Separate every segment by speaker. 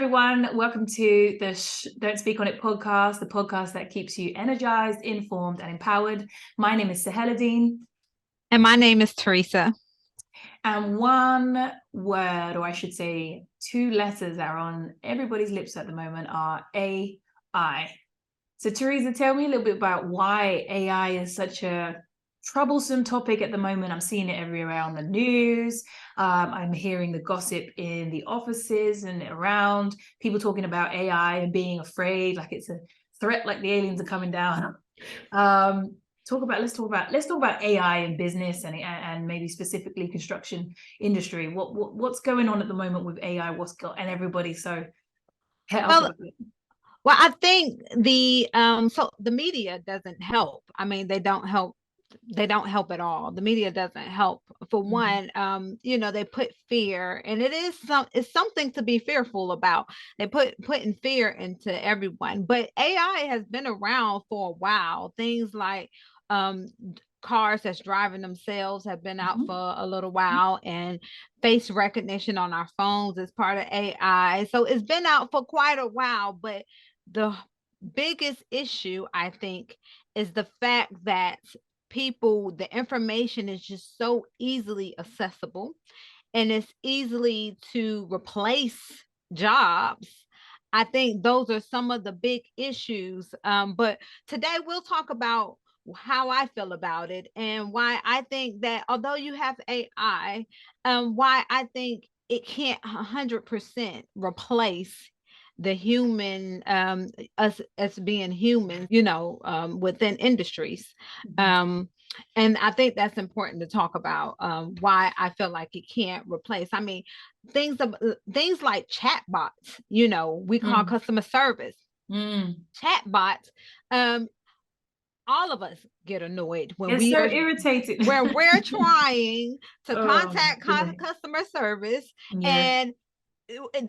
Speaker 1: everyone. Welcome to the Don't Speak on It podcast, the podcast that keeps you energized, informed, and empowered. My name is Saheladine.
Speaker 2: And my name is Teresa.
Speaker 1: And one word, or I should say two letters that are on everybody's lips at the moment are AI. So Teresa, tell me a little bit about why AI is such a troublesome topic at the moment. I'm seeing it everywhere on the news. I'm hearing the gossip in the offices and around, people talking about AI and being afraid, like it's a threat, like the aliens are coming down. Let's talk about AI in business and maybe specifically construction industry. What's going on at the moment with AI? And everybody? So head off a bit.
Speaker 2: Well, I think the media doesn't help. I mean, they don't help at all. The media doesn't help. For one, they put fear, and it's something to be fearful about. They putting fear into everyone. But AI has been around for a while. Things like cars that's driving themselves have been out for a little while, and face recognition on our phones is part of AI. So it's been out for quite a while, but the biggest issue, I think, is the fact that the information is just so easily accessible, and it's easily to replace jobs. I think those are some of the big issues. But today we'll talk about how I feel about it and why I think that although you have AI, why I think it can't 100% replace the human, us as being humans, within industries. And I think that's important to talk about, why I feel like it can't replace. I mean, things like chatbots, we call customer service. Chatbots, all of us get annoyed when
Speaker 1: it's so irritating
Speaker 2: when we're trying to contact customer service, and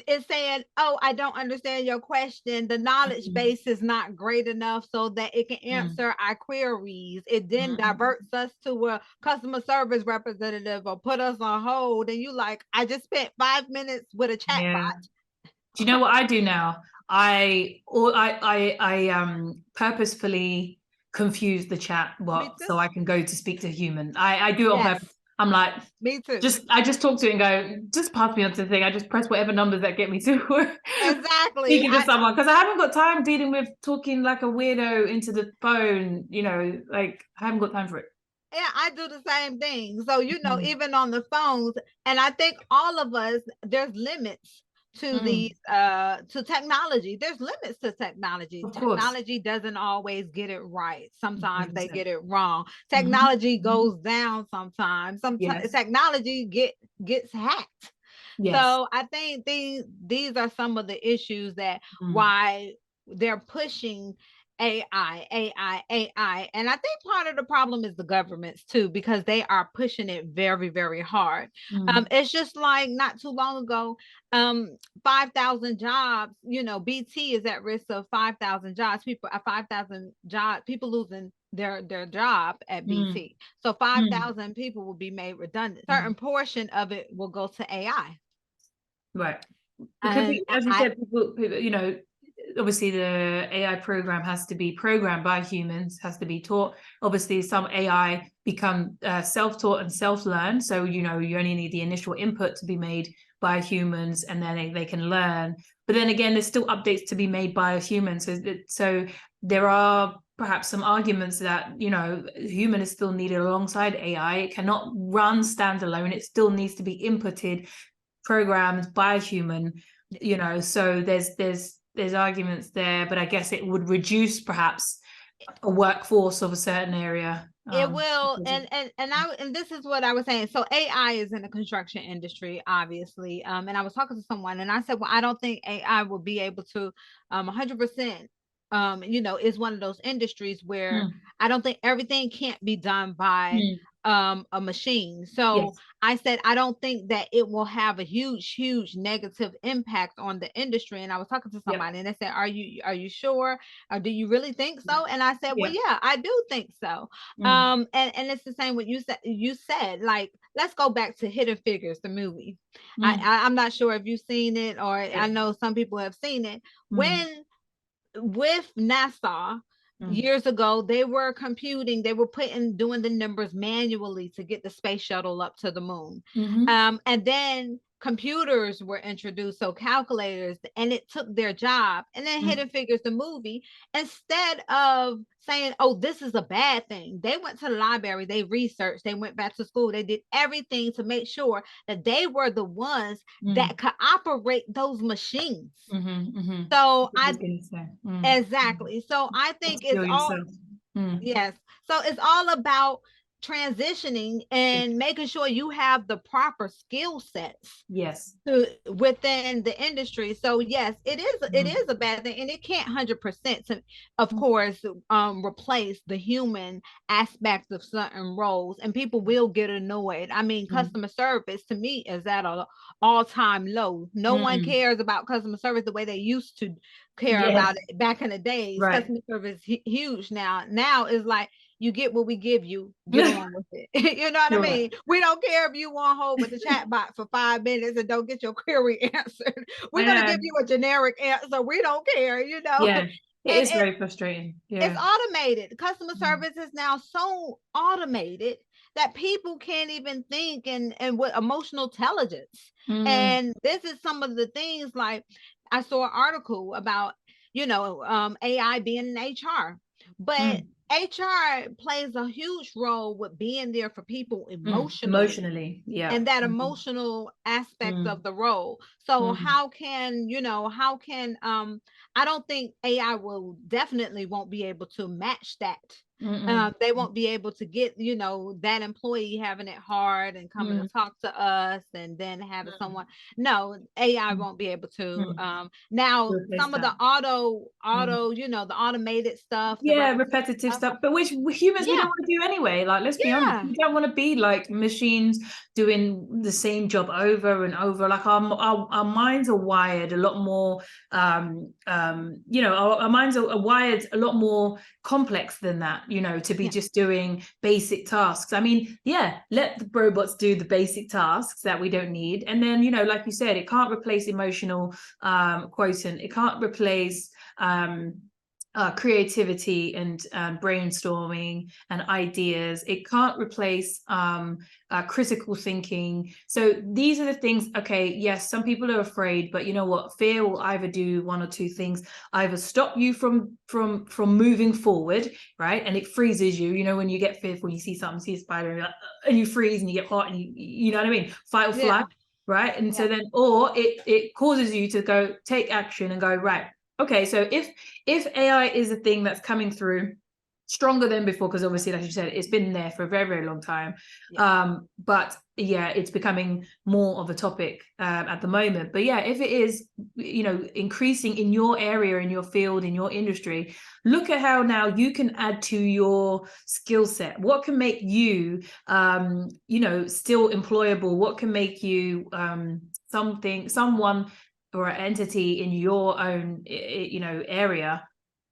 Speaker 2: it's saying, oh, I don't understand your question. The knowledge base is not great enough so that it can answer our queries. It then diverts us to a customer service representative or put us on hold. And you like, I just spent 5 minutes with a chat bot.
Speaker 1: Do you know what I do now? I purposefully confuse the chat bot so I can go to speak to a human. I do it on purpose. I'm like,
Speaker 2: me too.
Speaker 1: I just talk to it and go, just pass me on to the thing. I just press whatever numbers that get me to
Speaker 2: exactly
Speaker 1: speaking to someone, because I haven't got time dealing with talking like a weirdo into the phone. Like I haven't got time for it.
Speaker 2: Yeah, I do the same thing. So, even on the phones, and I think all of us, there's limits to these to technology. There's limits to technology. Technology doesn't always get it right. Sometimes 100%. They get it wrong. Technology goes down sometimes. Sometimes technology gets hacked. So I think these are some of the issues that why they're pushing AI. And I think part of the problem is the governments too, because they are pushing it very, very hard. It's just like not too long ago, 5,000 jobs, BT is at risk of 5,000 jobs, people losing their job at BT. So 5,000 people will be made redundant. Certain portion of it will go to AI.
Speaker 1: Right. Because as you said, people, obviously the AI program has to be programmed by humans, has to be taught. Obviously some AI become self-taught and self-learn. So, you only need the initial input to be made by humans, and then they can learn. But then again, there's still updates to be made by humans. So there are perhaps some arguments that, human is still needed alongside AI. It cannot run standalone. It still needs to be inputted, programmed by a human, so there's arguments there, but I guess it would reduce perhaps a workforce of a certain area.
Speaker 2: It will, and this is what I was saying. So AI is in the construction industry, obviously. And I was talking to someone, and I said, well, I don't think AI will be able to 100%. Is one of those industries where I don't think everything can't be done by a machine. So
Speaker 1: Yes.
Speaker 2: I said, I don't think that it will have a huge negative impact on the industry. And I was talking to
Speaker 1: Yep.
Speaker 2: somebody and they said, are you sure? Or do you really think so? And I said, well,
Speaker 1: Yeah.
Speaker 2: yeah, I do think so.
Speaker 1: Mm.
Speaker 2: And it's the same what you said, like, let's go back to Hidden Figures, the movie.
Speaker 1: Mm.
Speaker 2: I'm not sure if you've seen it, or I
Speaker 1: Yeah.
Speaker 2: know some people have seen it.
Speaker 1: Mm.
Speaker 2: When with NASA
Speaker 1: Mm.
Speaker 2: years ago, they were doing the numbers manually to get the space shuttle up to the moon.
Speaker 1: Mm-hmm.
Speaker 2: And then computers were introduced, so calculators, and it took their job. And then
Speaker 1: Mm.
Speaker 2: Hidden Figures, the movie, instead of saying, oh, this is a bad thing, they went to the library, they researched, they went back to school, they did everything to make sure that they were the ones
Speaker 1: Mm.
Speaker 2: that could operate those machines.
Speaker 1: Mm-hmm. Mm-hmm.
Speaker 2: So
Speaker 1: I was gonna say. Mm. Mm.
Speaker 2: exactly. So I think it's
Speaker 1: Upskill
Speaker 2: all,
Speaker 1: yourself. Mm.
Speaker 2: yes. So it's all about transitioning
Speaker 1: Yeah.
Speaker 2: and making sure you have the proper skill sets
Speaker 1: Yes.
Speaker 2: within the industry. So yes, it
Speaker 1: Mm.
Speaker 2: is a bad thing, and it can't 100% to, of course, replace the human aspects of certain roles, and people will get annoyed. I mean,
Speaker 1: Mm.
Speaker 2: customer service to me is at a all-time low. No one
Speaker 1: Mm.
Speaker 2: cares about customer service the way they used to care
Speaker 1: Yes.
Speaker 2: about it back in the days.
Speaker 1: Right.
Speaker 2: Customer service huge now is like, you get what we give you, get on with it. You know what I
Speaker 1: You're right.
Speaker 2: mean? We don't care if you want hold with the chat bot for 5 minutes and don't get your query answered.
Speaker 1: I
Speaker 2: We're going to
Speaker 1: know.
Speaker 2: give you a generic answer. We don't care, you know?
Speaker 1: Yeah. It
Speaker 2: And
Speaker 1: is very frustrating.
Speaker 2: it's
Speaker 1: Yeah.
Speaker 2: automated. Customer
Speaker 1: Mm.
Speaker 2: service is now so automated that people can't even think and with emotional intelligence.
Speaker 1: Mm.
Speaker 2: And this is some of the things, like, I saw an article about, AI being in HR, but
Speaker 1: Mm.
Speaker 2: HR plays a huge role with being there for people
Speaker 1: Mm.
Speaker 2: emotionally,
Speaker 1: Emotionally. Yeah.
Speaker 2: and that
Speaker 1: Mm.
Speaker 2: emotional aspect
Speaker 1: Mm.
Speaker 2: of the role. So
Speaker 1: Mm.
Speaker 2: I don't think AI will definitely won't be able to match that.
Speaker 1: Mm-mm.
Speaker 2: They won't be able to get, that employee having it hard and coming to
Speaker 1: Mm.
Speaker 2: talk to us, and then having
Speaker 1: Mm.
Speaker 2: someone. No, AI
Speaker 1: Mm.
Speaker 2: won't be able to.
Speaker 1: Mm.
Speaker 2: Now
Speaker 1: Replace
Speaker 2: some of
Speaker 1: that.
Speaker 2: the auto,
Speaker 1: Mm.
Speaker 2: the automated stuff, the
Speaker 1: Yeah,
Speaker 2: repetitive
Speaker 1: repetitive
Speaker 2: stuff.
Speaker 1: stuff, but which humans we don't
Speaker 2: Yeah,
Speaker 1: want to do anyway. Like, let's be honest,
Speaker 2: yeah,
Speaker 1: we don't want to be like machines doing the same job over and over. Like our minds are wired a lot more. Our minds are wired a lot more complex than that. To be
Speaker 2: yeah,
Speaker 1: just doing basic tasks. I mean, yeah, let the robots do the basic tasks that we don't need, and then like you said, it can't replace emotional quotient. It can't replace creativity and brainstorming and ideas. It can't replace critical thinking. So these are the things. Okay, yes, some people are afraid, but you know what? Fear will either do one or two things: either stop you from moving forward, right? And it freezes you. When you get fearful, you see something, see a spider, and you freeze and you get hot, and you know what I mean? Fight or flight,
Speaker 2: yeah,
Speaker 1: right? And
Speaker 2: yeah,
Speaker 1: so then, or it causes you to go take action and go, right, okay, so if AI is a thing that's coming through stronger than before, because obviously, like you said, it's been there for a very, very long time.
Speaker 2: yeah,
Speaker 1: But yeah, it's becoming more of a topic at the moment. But yeah, if it is, increasing in your area, in your field, in your industry, look at how now you can add to your skill set. What can make you, still employable? What can make you someone or an entity in your own area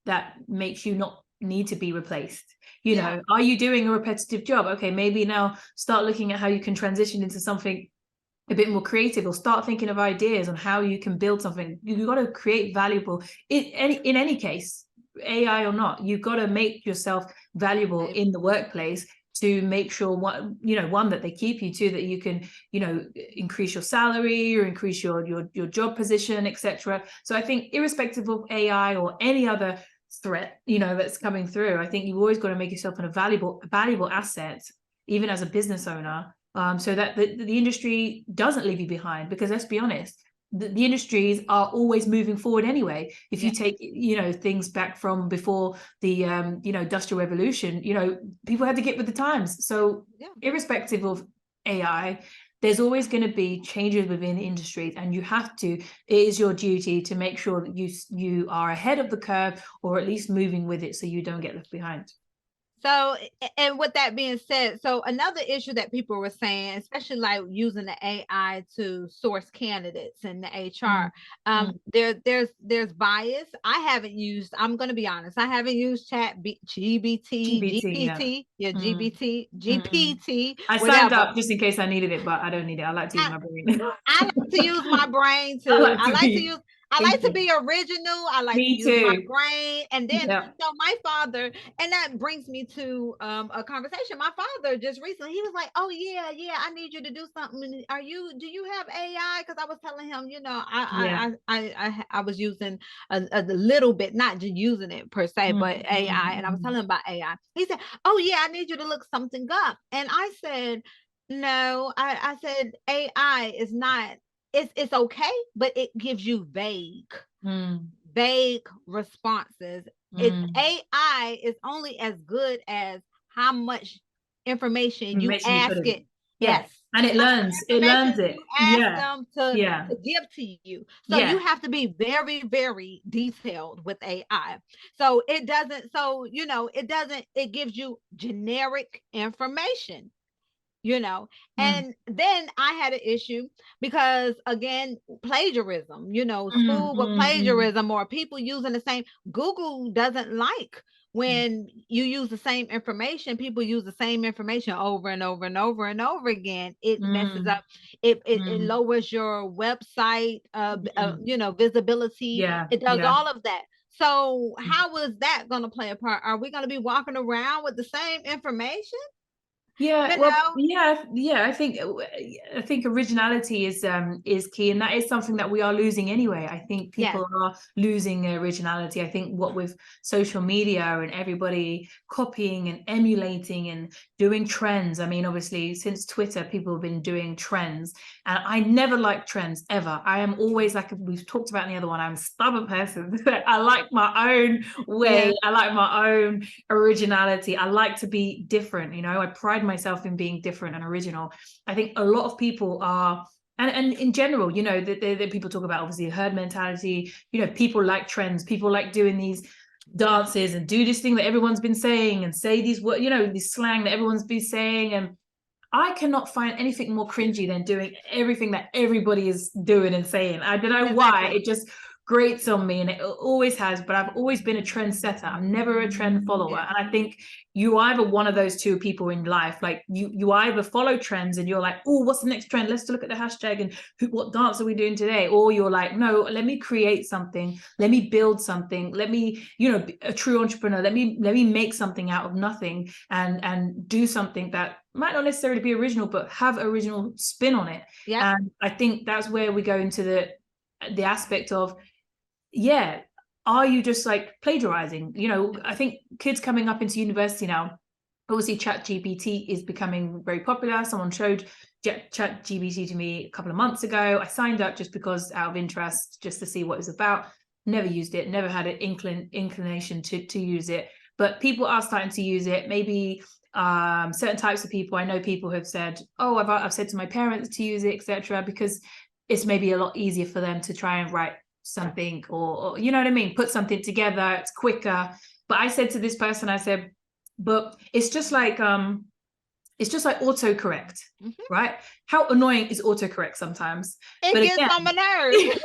Speaker 1: that makes you not need to be replaced.
Speaker 2: yeah,
Speaker 1: Are you doing a repetitive job? Okay, maybe now start looking at how you can transition into something a bit more creative, or start thinking of ideas on how you can build something. You've got to create valuable in any case, AI or not. You've got to make yourself valuable in the workplace to make sure one that they keep you, to that you can increase your salary or increase your job position, etc. So I think irrespective of AI or any other threat that's coming through, I think you've always got to make yourself a valuable asset, even as a business owner, so that the industry doesn't leave you behind. Because let's be honest, the industries are always moving forward anyway. If you take things back from before the industrial revolution, people had to get with the times. So irrespective of AI, there's always going to be changes within industries, and it is your duty to make sure that you are ahead of the curve, or at least moving with it, so you don't get left behind.
Speaker 2: So, and with that being said, so another issue that people were saying, especially like using the AI to source candidates in the HR,
Speaker 1: Mm, mm.
Speaker 2: there's bias. I haven't used, I'm going to be honest, I haven't used
Speaker 1: GBT, yeah. Mm, mm, mm.
Speaker 2: GPT,
Speaker 1: I signed
Speaker 2: whatever.
Speaker 1: up just in case I needed it, but I don't need it. I like to use my brain.
Speaker 2: I like to use my brain
Speaker 1: I
Speaker 2: too.
Speaker 1: like to be
Speaker 2: I like to
Speaker 1: thinking.
Speaker 2: be original. I like to
Speaker 1: Me
Speaker 2: use my
Speaker 1: too.
Speaker 2: brain. And then
Speaker 1: Yeah.
Speaker 2: so my father, and that brings me to a conversation. My father just recently, he was like, "Oh yeah, yeah, I need you to do something. Do you have AI?" Because I was telling him,
Speaker 1: Yeah.
Speaker 2: I was using a little bit, not just using it per se,
Speaker 1: Mm,
Speaker 2: but AI. And I was
Speaker 1: mm,
Speaker 2: telling him about AI. He said, "Oh yeah, I need you to look something up." And I said, no, I said AI is not, it's okay, but it gives you
Speaker 1: mm,
Speaker 2: vague responses. It's
Speaker 1: mm.
Speaker 2: AI is only as good as how much information you
Speaker 1: Information you put
Speaker 2: ask
Speaker 1: in.
Speaker 2: it.
Speaker 1: Yeah.
Speaker 2: Yes.
Speaker 1: And it
Speaker 2: How much
Speaker 1: learns. It learns
Speaker 2: information
Speaker 1: it.
Speaker 2: you ask
Speaker 1: Yeah.
Speaker 2: them
Speaker 1: Yeah.
Speaker 2: to give to you. So you
Speaker 1: Yeah.
Speaker 2: have to be very, very detailed with AI. So it doesn't, it gives you generic information, you know.
Speaker 1: Mm,
Speaker 2: And then I had an issue because, again, plagiarism,
Speaker 1: mm,
Speaker 2: school with
Speaker 1: mm, mm,
Speaker 2: plagiarism, or people using the same. Google doesn't like
Speaker 1: mm,
Speaker 2: when you use the same information. People use the same information over and over and over and over again. It messes
Speaker 1: mm,
Speaker 2: up, it
Speaker 1: mm,
Speaker 2: lowers your website
Speaker 1: mm.
Speaker 2: visibility.
Speaker 1: Yeah.
Speaker 2: It does
Speaker 1: Yeah.
Speaker 2: all of that. So how is that going to play a part? Are we going to be walking around with the same information?
Speaker 1: Yeah,
Speaker 2: you
Speaker 1: well,
Speaker 2: know
Speaker 1: yeah. I think originality is key, and that is something that we are losing anyway. I think
Speaker 2: Yes.
Speaker 1: people are losing their originality. I think what with social media and everybody copying and emulating and doing trends. I mean, obviously, since Twitter, people have been doing trends, and I never like trends ever. I am always, like we've talked about in the other one, I'm a stubborn person. I like my own way.
Speaker 2: Yeah.
Speaker 1: I like my own originality. I like to be different. I pride myself in being different and original. I think a lot of people are, and in general, the people talk about obviously herd mentality. People like trends. People like doing these dances and do this thing that everyone's been saying and say these words, this slang that everyone's been saying. And I cannot find anything more cringy than doing everything that everybody is doing and saying. I don't know why.
Speaker 2: Exactly.
Speaker 1: It just grates on me, and it always has. But I've always been a trendsetter. I'm never a trend follower.
Speaker 2: Yeah.
Speaker 1: And I think you either one of those two people in life. Like you either follow trends and you're like, oh, what's the next trend? Let's look at the hashtag and what dance are we doing today? Or you're like, no, let me create something. Let me build something. Let me, be a true entrepreneur. Let me make something out of nothing and do something that might not necessarily be original, but have original spin on it.
Speaker 2: Yep.
Speaker 1: And I think that's where we go into the aspect of, yeah, are you just like plagiarizing? I think kids coming up into university now, obviously ChatGPT is becoming very popular. Someone showed ChatGPT to me a couple of months ago. I signed up just because out of interest, just to see what it was about. Never used it, never had an inclination to use it. But people are starting to use it. Maybe certain types of people. I know people have said, oh, I've said to my parents to use it, etc., because it's maybe a lot easier for them to try and write something, or you know what I mean, put something together. It's quicker. But I said to this person, I said, but it's just like autocorrect, right? How annoying is autocorrect sometimes?
Speaker 2: It
Speaker 1: But
Speaker 2: gets
Speaker 1: again,
Speaker 2: on my nerves.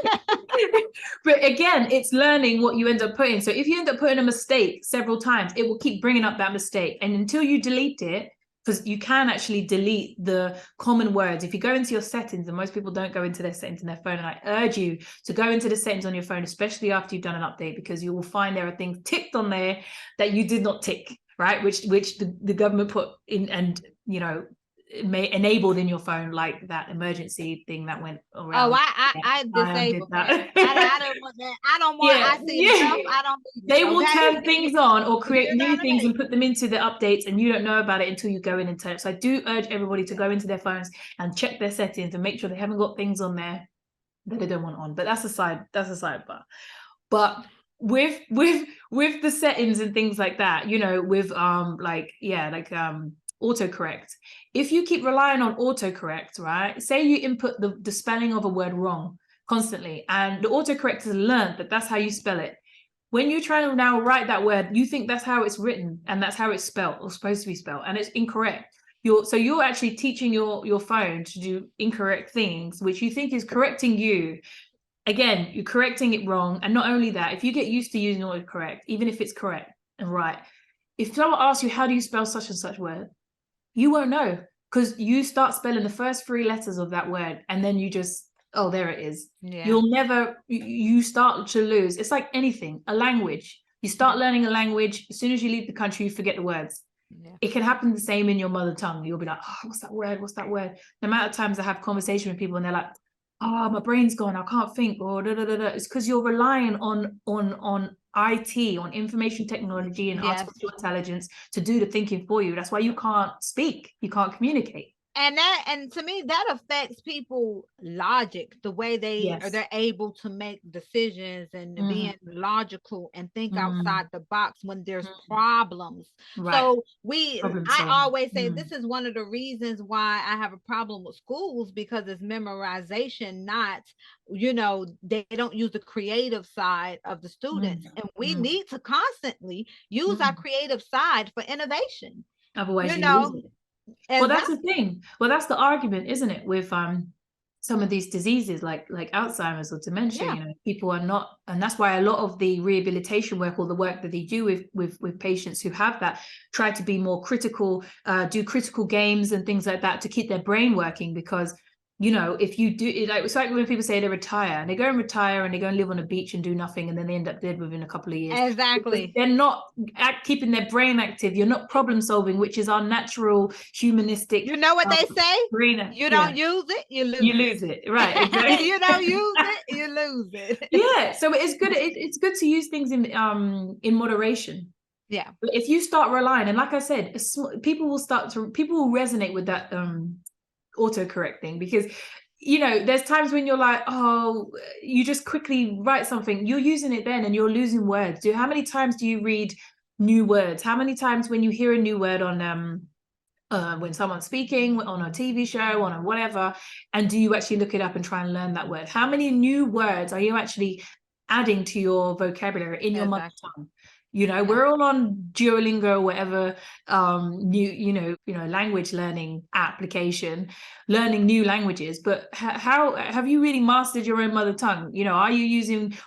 Speaker 1: but again, it's learning what you end up putting. So if you end up putting a mistake several times, it will keep bringing up that mistake, and until you delete it, because you can actually delete the common words. If you go into your settings, and most people don't go into their settings on their phone, and I urge you to go into the settings on your phone, especially after you've done an update, because you will find there are things ticked on there that you did not tick, right? Which the government put in, and enabled in your phone, like that emergency thing that went
Speaker 2: Oh,
Speaker 1: around.
Speaker 2: I
Speaker 1: I did
Speaker 2: disabled that.
Speaker 1: that.
Speaker 2: I don't want that.
Speaker 1: Yeah,
Speaker 2: I see
Speaker 1: yeah.
Speaker 2: enough. I don't need
Speaker 1: They
Speaker 2: it.
Speaker 1: will
Speaker 2: Okay.
Speaker 1: turn things on or create
Speaker 2: You know
Speaker 1: new
Speaker 2: what I
Speaker 1: things
Speaker 2: mean?
Speaker 1: and put them into the updates, and you don't know about it until you go in and turn it. So I do urge everybody to go into their phones and check their settings and make sure they haven't got things on there that they don't want on. But that's a sidebar. But with the settings and things like that, with autocorrect. If you keep relying on autocorrect, right? Say you input the spelling of a word wrong constantly, and the autocorrect has learned that that's how you spell it. when you try to now write that word, you think that's how it's written and that's how it's spelled or supposed to be spelled, and it's incorrect. You're actually teaching your phone to do incorrect things, which you think is correcting you. Again, you're correcting it wrong. And not only that, if you get used to using autocorrect, even if it's correct and right, if someone asks you, how do you spell such and such word? You won't know, because you start spelling the first 3 letters of that word and then you just, oh, there it is.
Speaker 2: Yeah.
Speaker 1: You'll never, you start to lose. It's like anything, a language. You start learning a language, as soon as you leave the country, you forget the words.
Speaker 2: Yeah.
Speaker 1: It can happen the same in your mother tongue. You'll be like, oh, what's that word? What's that word? The amount of times I have conversation with people and they're like, oh, my brain's gone, I can't think, or da, da, da, da. It's because you're relying on IT, on information technology and artificial intelligence to do the thinking for you. That's why you can't speak, you can't communicate.
Speaker 2: And to me, that affects people logic, the way they're able to make decisions and being logical and think outside the box when there's problems. Right. So I always say this is one of the reasons why I have a problem with schools, because it's memorization, not, they don't use the creative side of the students. And we need to constantly use our creative side for innovation.
Speaker 1: Otherwise, you lose it. Well, that's the thing. Well, that's the argument, isn't it, with some of these diseases like Alzheimer's or dementia. People are not, and that's why a lot of the rehabilitation work, or the work that they do with patients who have that, try to be more critical, do critical games and things like that to keep their brain working. Because if you do it, it's like when people say they retire, and they go and retire and they go and live on a beach and do nothing, and then they end up dead within a couple of years.
Speaker 2: Exactly.
Speaker 1: Because they're not keeping their brain active. You're not problem solving, which is our natural humanistic.
Speaker 2: You know what they say? You don't use it, you lose it.
Speaker 1: You lose it, right? Exactly.
Speaker 2: You don't use it, you lose it.
Speaker 1: Yeah. So it's good. It's good to use things in moderation.
Speaker 2: Yeah.
Speaker 1: But if you start relying, and like I said, people will resonate with that autocorrect thing, because there's times when you're like, oh, you just quickly write something, you're using it then and you're losing words. How many times do you read new words? How many times when you hear a new word on when someone's speaking on a TV show, on a whatever, and do you actually look it up and try and learn that word? How many new words are you actually adding to your vocabulary in your mother tongue? We're all on Duolingo or whatever new language learning application, learning new languages. But how have you really mastered your own mother tongue? Are you using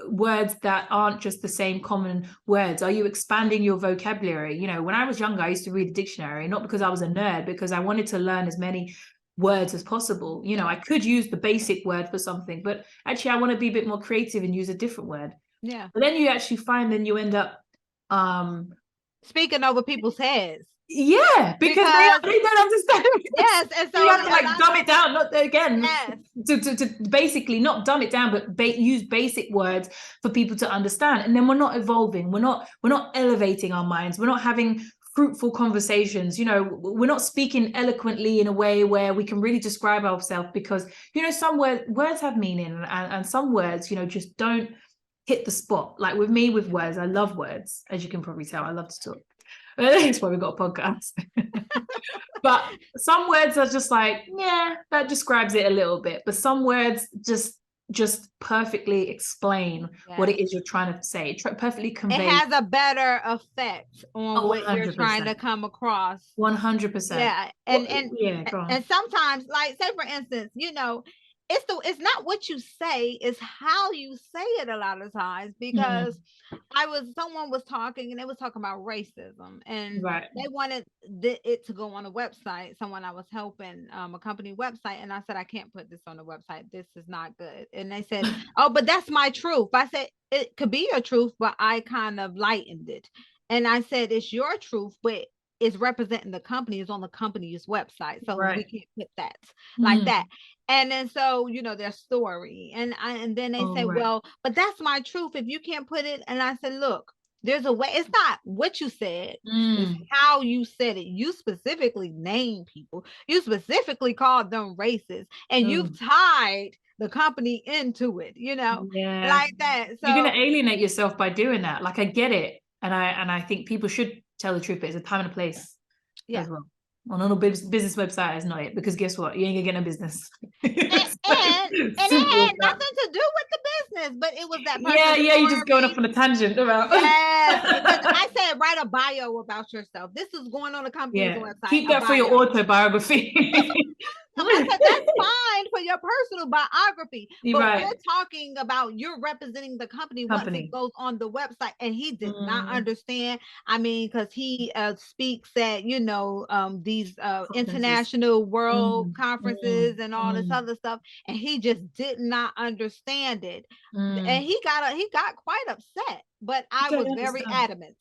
Speaker 1: words that aren't just the same common words? Are you expanding your vocabulary? When I was younger, I used to read a dictionary, not because I was a nerd, because I wanted to learn as many words as possible. I could use the basic word for something, but actually I want to be a bit more creative and use a different word.
Speaker 2: Yeah.
Speaker 1: But then you actually find, then you end up
Speaker 2: speaking over people's heads.
Speaker 1: Yeah, because they don't understand.
Speaker 2: Yes, and so
Speaker 1: you have to dumb it down, not again. Yes. To basically not dumb it down, but use basic words for people to understand. And then we're not evolving. We're not elevating our minds. We're not having fruitful conversations. We're not speaking eloquently in a way where we can really describe ourselves, because some words have meaning, and some words just don't hit the spot. Like with me, with words, I love words, as you can probably tell. I love to talk. That's why we got a podcast. But some words are just like, yeah, that describes it a little bit. But some words just perfectly explain what it is you're trying to say. Perfectly convey.
Speaker 2: It has a better effect on what 100%. You're trying to come across.
Speaker 1: 100%.
Speaker 2: Yeah, and sometimes, like, say for instance, it's not what you say, it's how you say it a lot of times, because someone was talking and they was talking about racism, and they wanted it to go on a website, someone I was helping, a company website, and I said, I can't put this on the website, this is not good. And they said, oh, but that's my truth. I said, it could be your truth, but I kind of lightened it. And I said, it's your truth, but it's representing the company, is on the company's website, so we can't put that like that. And then so their story, and then they say, well, but that's my truth, if you can't put it. And I said, look, there's a way. It's not what you said, it's how you said it. You specifically named people, you specifically called them racist, and you've tied the company into it, like that. So
Speaker 1: you're going to alienate yourself by doing that. Like, I get it, and I think people should tell the truth, but it's a time and a place as well. On a little business website is not it, because guess what? You ain't gonna get no business.
Speaker 2: And it had nothing to do with the business, but it was that person's
Speaker 1: yeah, you're just going off on a tangent about.
Speaker 2: Yes, because I said write a bio about yourself. This is going on a company's website.
Speaker 1: Keep that for your autobiography.
Speaker 2: I said that's fine for your personal biography, but
Speaker 1: right.
Speaker 2: we're talking about you're representing the company once it goes on the website, and he did not understand. I mean, because he speaks at these international world conferences and all this other stuff, and he just did not understand it, and he got quite upset. But I was very adamant.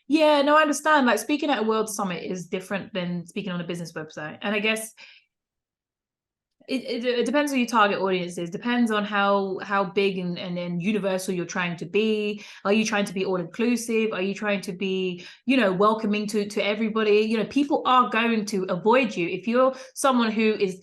Speaker 1: Yeah, no, I understand. Like, speaking at a World Summit is different than speaking on a business website, and I guess it depends who your target audience is. Depends on how big and universal you're trying to be. Are you trying to be all inclusive? Are you trying to be welcoming to everybody? People are going to avoid you if you're someone who is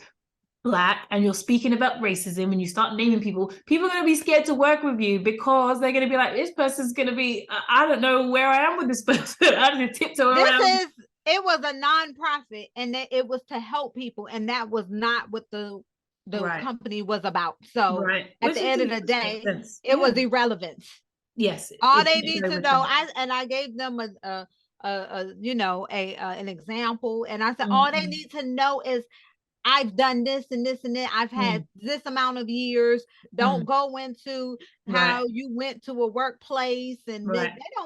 Speaker 1: Black and you're speaking about racism and you start naming people are going to be scared to work with you, because they're going to be like, this person's going to be, I don't know where I am with this person. I have to tiptoe around.
Speaker 2: It was a nonprofit, and it was to help people, and that was not what the company was about. So at the end of the day, it was irrelevant.
Speaker 1: Yes,
Speaker 2: all they need to know. I gave them an example, and I said all they need to know is I've done this and this and that. I've had this amount of years. Don't go into how you went to a workplace, and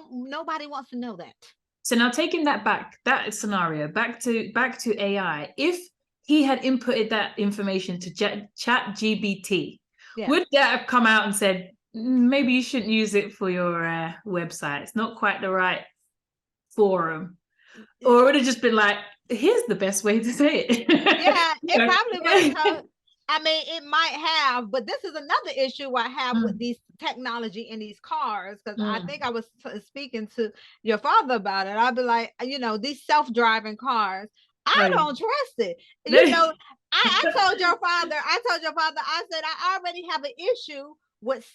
Speaker 2: nobody wants to know that.
Speaker 1: So now, taking that scenario back to AI, if he had inputted that information to ChatGPT, would that have come out and said, maybe you shouldn't use it for your website, it's not quite the right forum? Or would it just been like, here's the best way to say it?
Speaker 2: Yeah, it probably would. I mean, it might have, but this is another issue I have with these technology in these cars, because I think I was speaking to your father about it. I'd be like, these self-driving cars, I don't trust it. I told your father, I said, I already have an issue with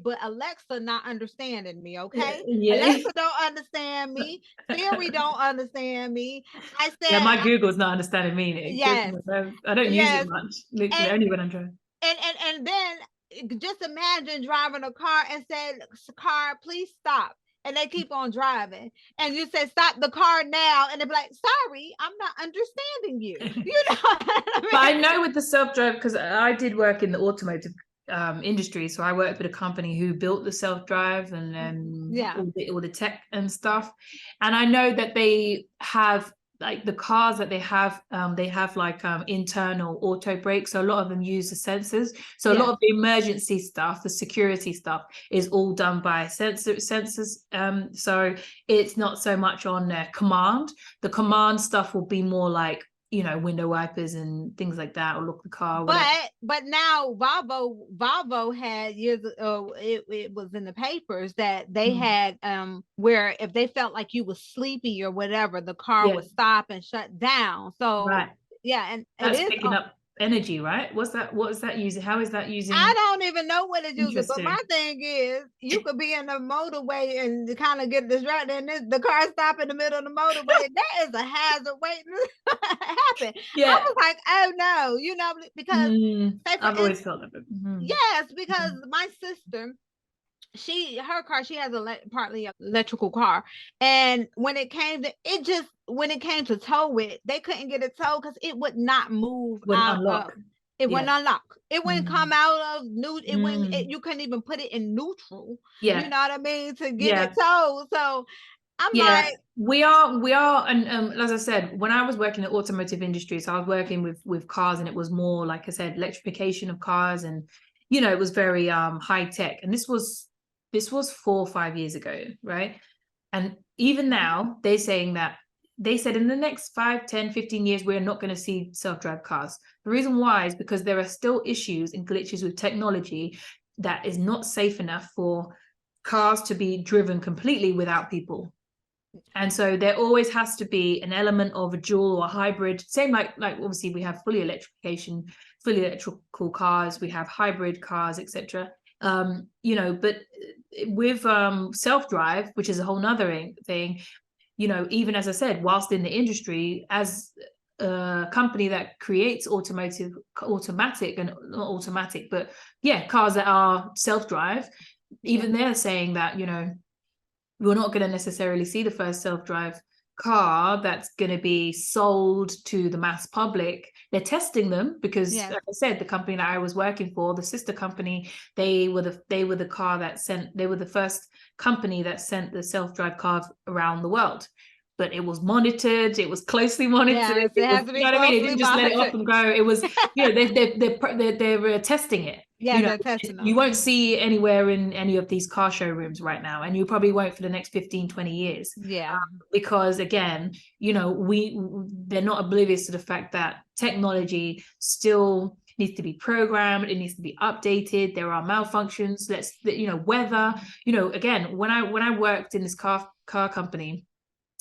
Speaker 2: but Alexa not understanding me. Okay. Alexa don't understand me. Siri don't understand me. I said,
Speaker 1: my Google's not understanding me.
Speaker 2: Yes.
Speaker 1: I don't use it much. Literally only when I'm driving.
Speaker 2: And then just imagine driving a car and said, car, please stop. And they keep on driving, and you say, stop the car now, and they're like, sorry, I'm not understanding you.
Speaker 1: But I know with the self-drive, because I did work in the automotive industry, so I worked with a company who built the self-drive and all the tech and stuff, and I know that they have, like, the cars that they have like internal auto brakes, so a lot of them use the sensors, so a lot of the emergency stuff, the security stuff, is all done by sensors, so it's not so much on command. The command stuff will be more like window wipers and things like that, or lock the car.
Speaker 2: But now Volvo had years ago, it was in the papers that they had where if they felt like you was sleepy or whatever, the car would stop and shut down. So and
Speaker 1: that's picking up energy, right? What is that using? How is that using?
Speaker 2: I don't even know what it's using, but my thing is, you could be in the motorway and kind of get distracted, and the car stop in the middle of the motorway. That is a hazard waiting to happen. I was like, oh no, because
Speaker 1: I've always felt that.
Speaker 2: Yes, because my sister, her car, she has a partly electrical car, and when it came to tow it, they couldn't get it towed because it would not move. It wouldn't unlock. It wouldn't come out of neutral. You couldn't even put it in neutral. You know what I mean, to get it towed. So I'm like,
Speaker 1: we are, and as I said, when I was working in the automotive industry, so I was working with cars, and it was more, like I said, electrification of cars, and it was very high tech, and this was 4 or 5 years ago, right? And even now, they said in the next 5, 10, 15 years, we're not going to see self-drive cars. The reason why is because there are still issues and glitches with technology that is not safe enough for cars to be driven completely without people. And so there always has to be an element of a dual or hybrid, same like obviously we have fully electrical cars, we have hybrid cars, etc. But with self-drive, which is a whole nother thing, you know, even as I said, whilst in the industry, as a company that creates automatic and not automatic, but yeah, cars that are self-drive, even they're saying that, you know, we're not going to necessarily see the first self-drive car that's going to be sold to the mass public. They're testing them because, like I said, the company that I was working for, the sister company, they were the car that sent. They were the first company that sent the self-drive car around the world. But it was monitored. It was closely monitored.
Speaker 2: Yes, it has to be, you know what I mean?
Speaker 1: They didn't just let it off and go. It was, you know, they're testing it.
Speaker 2: Yeah,
Speaker 1: you know,
Speaker 2: they're testing them.
Speaker 1: You won't see anywhere in any of these car showrooms right now, and you probably won't for the next 15, 20 years.
Speaker 2: Yeah.
Speaker 1: Because again, you know, they're not oblivious to the fact that technology still needs to be programmed, it needs to be updated, there are malfunctions, you know, weather, you know, again, when I worked in this car company,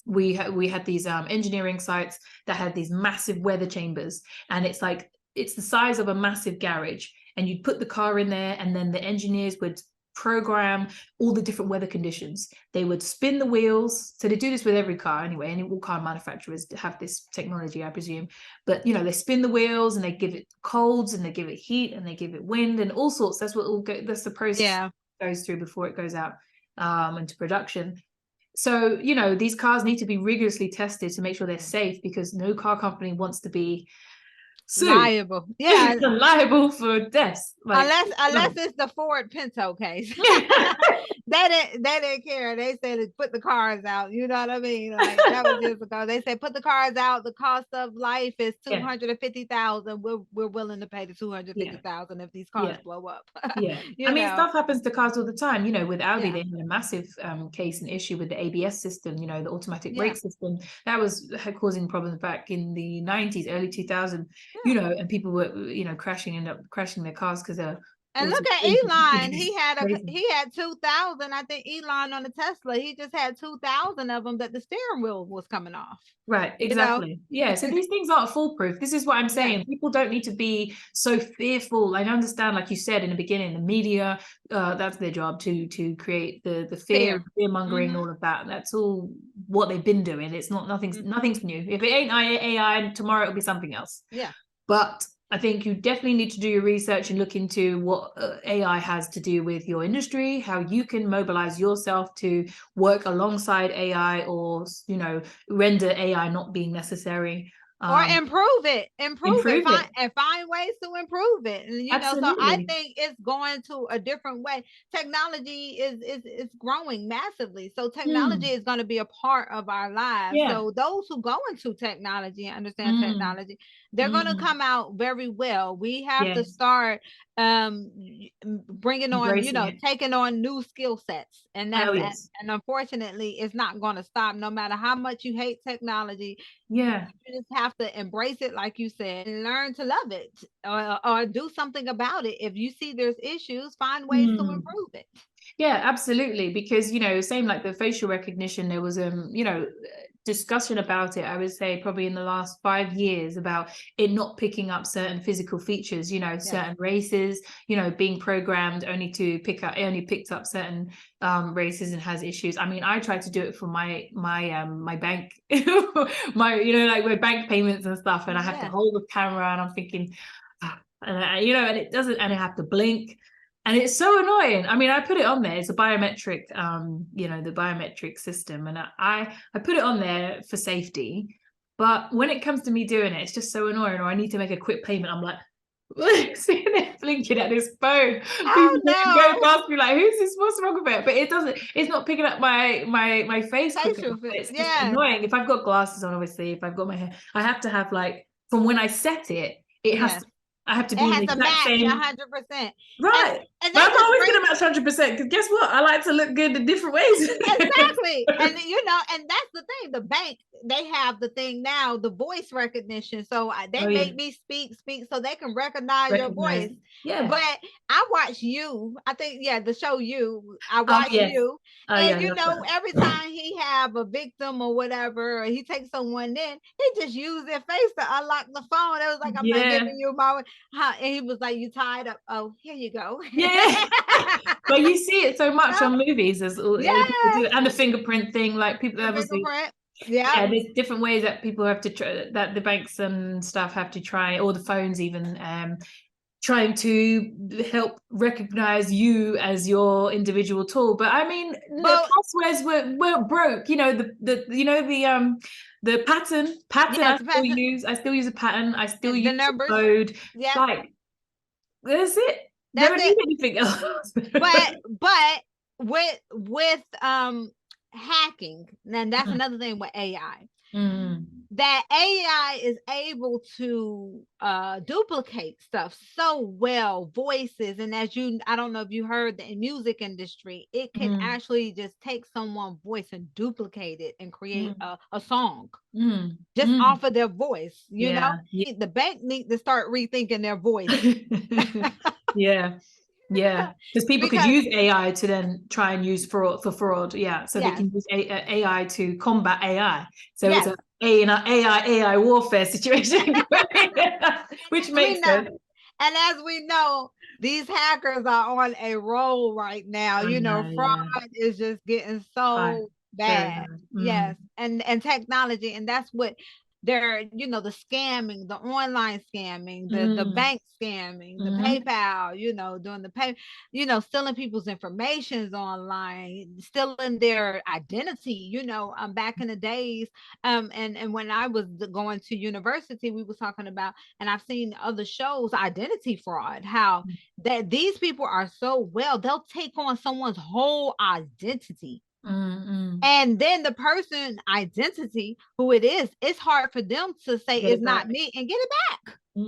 Speaker 1: we had these engineering sites that had these massive weather chambers, and it's like, it's the size of a massive garage, and you'd put the car in there, and then the engineers would program all the different weather conditions. They would spin the wheels. So they do this with every car anyway, and all car manufacturers have this technology, I presume. But you know, they spin the wheels and they give it colds and they give it heat and they give it wind and all sorts. That's the process goes through before it goes out into production. So, you know, these cars need to be rigorously tested to make sure they're safe, because no car company wants to be
Speaker 2: liable. Yeah.
Speaker 1: Liable for deaths.
Speaker 2: Like, unless it's the Ford Pinto case. They didn't care. They said put the cars out. You know what I mean? Like, that was years ago. They said put the cars out. The cost of life is $250,000. We're willing to pay the $250,000 if these cars blow up.
Speaker 1: I mean, stuff happens to cars all the time. You know, with Audi, they had a massive case and issue with the ABS system. You know, the automatic brake system that was causing problems back in the 90s, early 2000s. You know, and people were, you know, crashing their cars because they're.
Speaker 2: And look at Elon. He had 2,000. I think Elon on the Tesla, he just had 2,000 of them that the steering wheel was coming off.
Speaker 1: Right, exactly. You know? Yeah, so these things aren't foolproof. This is what I'm saying. People don't need to be so fearful. I understand, like you said in the beginning, the media, that's their job to create the fear mongering, all of that. That's all what they've been doing. It's nothing's new. If it ain't AI, tomorrow it'll be something else.
Speaker 2: Yeah.
Speaker 1: But I think you definitely need to do your research and look into what AI has to do with your industry, how you can mobilize yourself to work alongside AI, or, you know, render AI not being necessary.
Speaker 2: Or improve it, and find ways to improve it. And, you know, so I think it's going to a different way. Technology is growing massively. So technology is going to be a part of our lives. So those who go into technology and understand technology, they're going to come out very well. We have to start bringing on, you know, taking on new skill sets, and that's and unfortunately it's not going to stop no matter how much you hate technology. You just have to embrace it, like you said, and learn to love it, or do something about it. If you see there's issues, find ways to improve it.
Speaker 1: Yeah, absolutely. Because, you know, same like the facial recognition, there was you know, discussion about it, I would say probably in the last 5 years, about it not picking up certain physical features, you know, certain races, you know, being programmed only to picked up certain races and has issues. I mean, I tried to do it for my bank, you know, like with bank payments and stuff, and I have to hold the camera, and I'm thinking, you know, and it doesn't, and I have to blink. And it's so annoying. I mean, I put it on there. It's a biometric, you know, the biometric system. And I put it on there for safety. But when it comes to me doing it, it's just so annoying. Or I need to make a quick payment. I'm like, sitting there blinking at this phone.
Speaker 2: Oh, no.
Speaker 1: Go past me like, who's this? What's wrong with it? But it's not picking up my face. It's just annoying. If I've got glasses on, obviously, if I've got my hair, I have to have, like, from when I set it, I have to be in the exact same
Speaker 2: 100%.
Speaker 1: Right. And but I'm always going to match 100%, because guess what? I like to look good in different ways.
Speaker 2: Exactly. And, you know, and that's the thing. The bank, they have the thing now, the voice recognition. So they make me speak so they can recognize your voice.
Speaker 1: Yeah.
Speaker 2: But I watch You. I think, the show You. I watch You. And, you know, every time he have a victim or whatever, or he takes someone in, he just used their face to unlock the phone. It was like, I'm not giving you my... And he was like, you tied up. Oh, here you go.
Speaker 1: But you see it so much on movies, and the fingerprint thing, like people obviously
Speaker 2: Yeah.
Speaker 1: there's different ways that people have to try, that the banks and stuff have to try, or the phones even, trying to help recognize you as your individual tool. But I mean, the passwords were broke. You know, the pattern
Speaker 2: Yes,
Speaker 1: I still use a pattern. I still
Speaker 2: the
Speaker 1: use
Speaker 2: numbers.
Speaker 1: a code.
Speaker 2: Yeah.
Speaker 1: Like, that's it.
Speaker 2: That's
Speaker 1: Don't
Speaker 2: it.
Speaker 1: need anything else.
Speaker 2: But with hacking, and that's another thing with AI. That AI is able to duplicate stuff so well, voices, and I don't know if you heard that in music industry, it can actually just take someone's voice and duplicate it and create a song just off of their voice. You know, the bank need to start rethinking their voice.
Speaker 1: Yeah, because people could use AI to then try and use fraud. Yeah, so they can use AI to combat AI. So it's an AI warfare situation, which makes sense.
Speaker 2: And as we know, these hackers are on a roll right now. Fraud is just getting so bad. Yes, and technology, and that's what they're, the scamming, the online scamming, the bank scamming, the PayPal, doing the pay, stealing people's informations online, stealing their identity, back in the days. And when I was going to university, we was talking about, and I've seen other shows, identity fraud, how that these people are so they'll take on someone's whole identity. And then the person identity, who it is, it's hard for them to say it's not me and get it back.
Speaker 1: I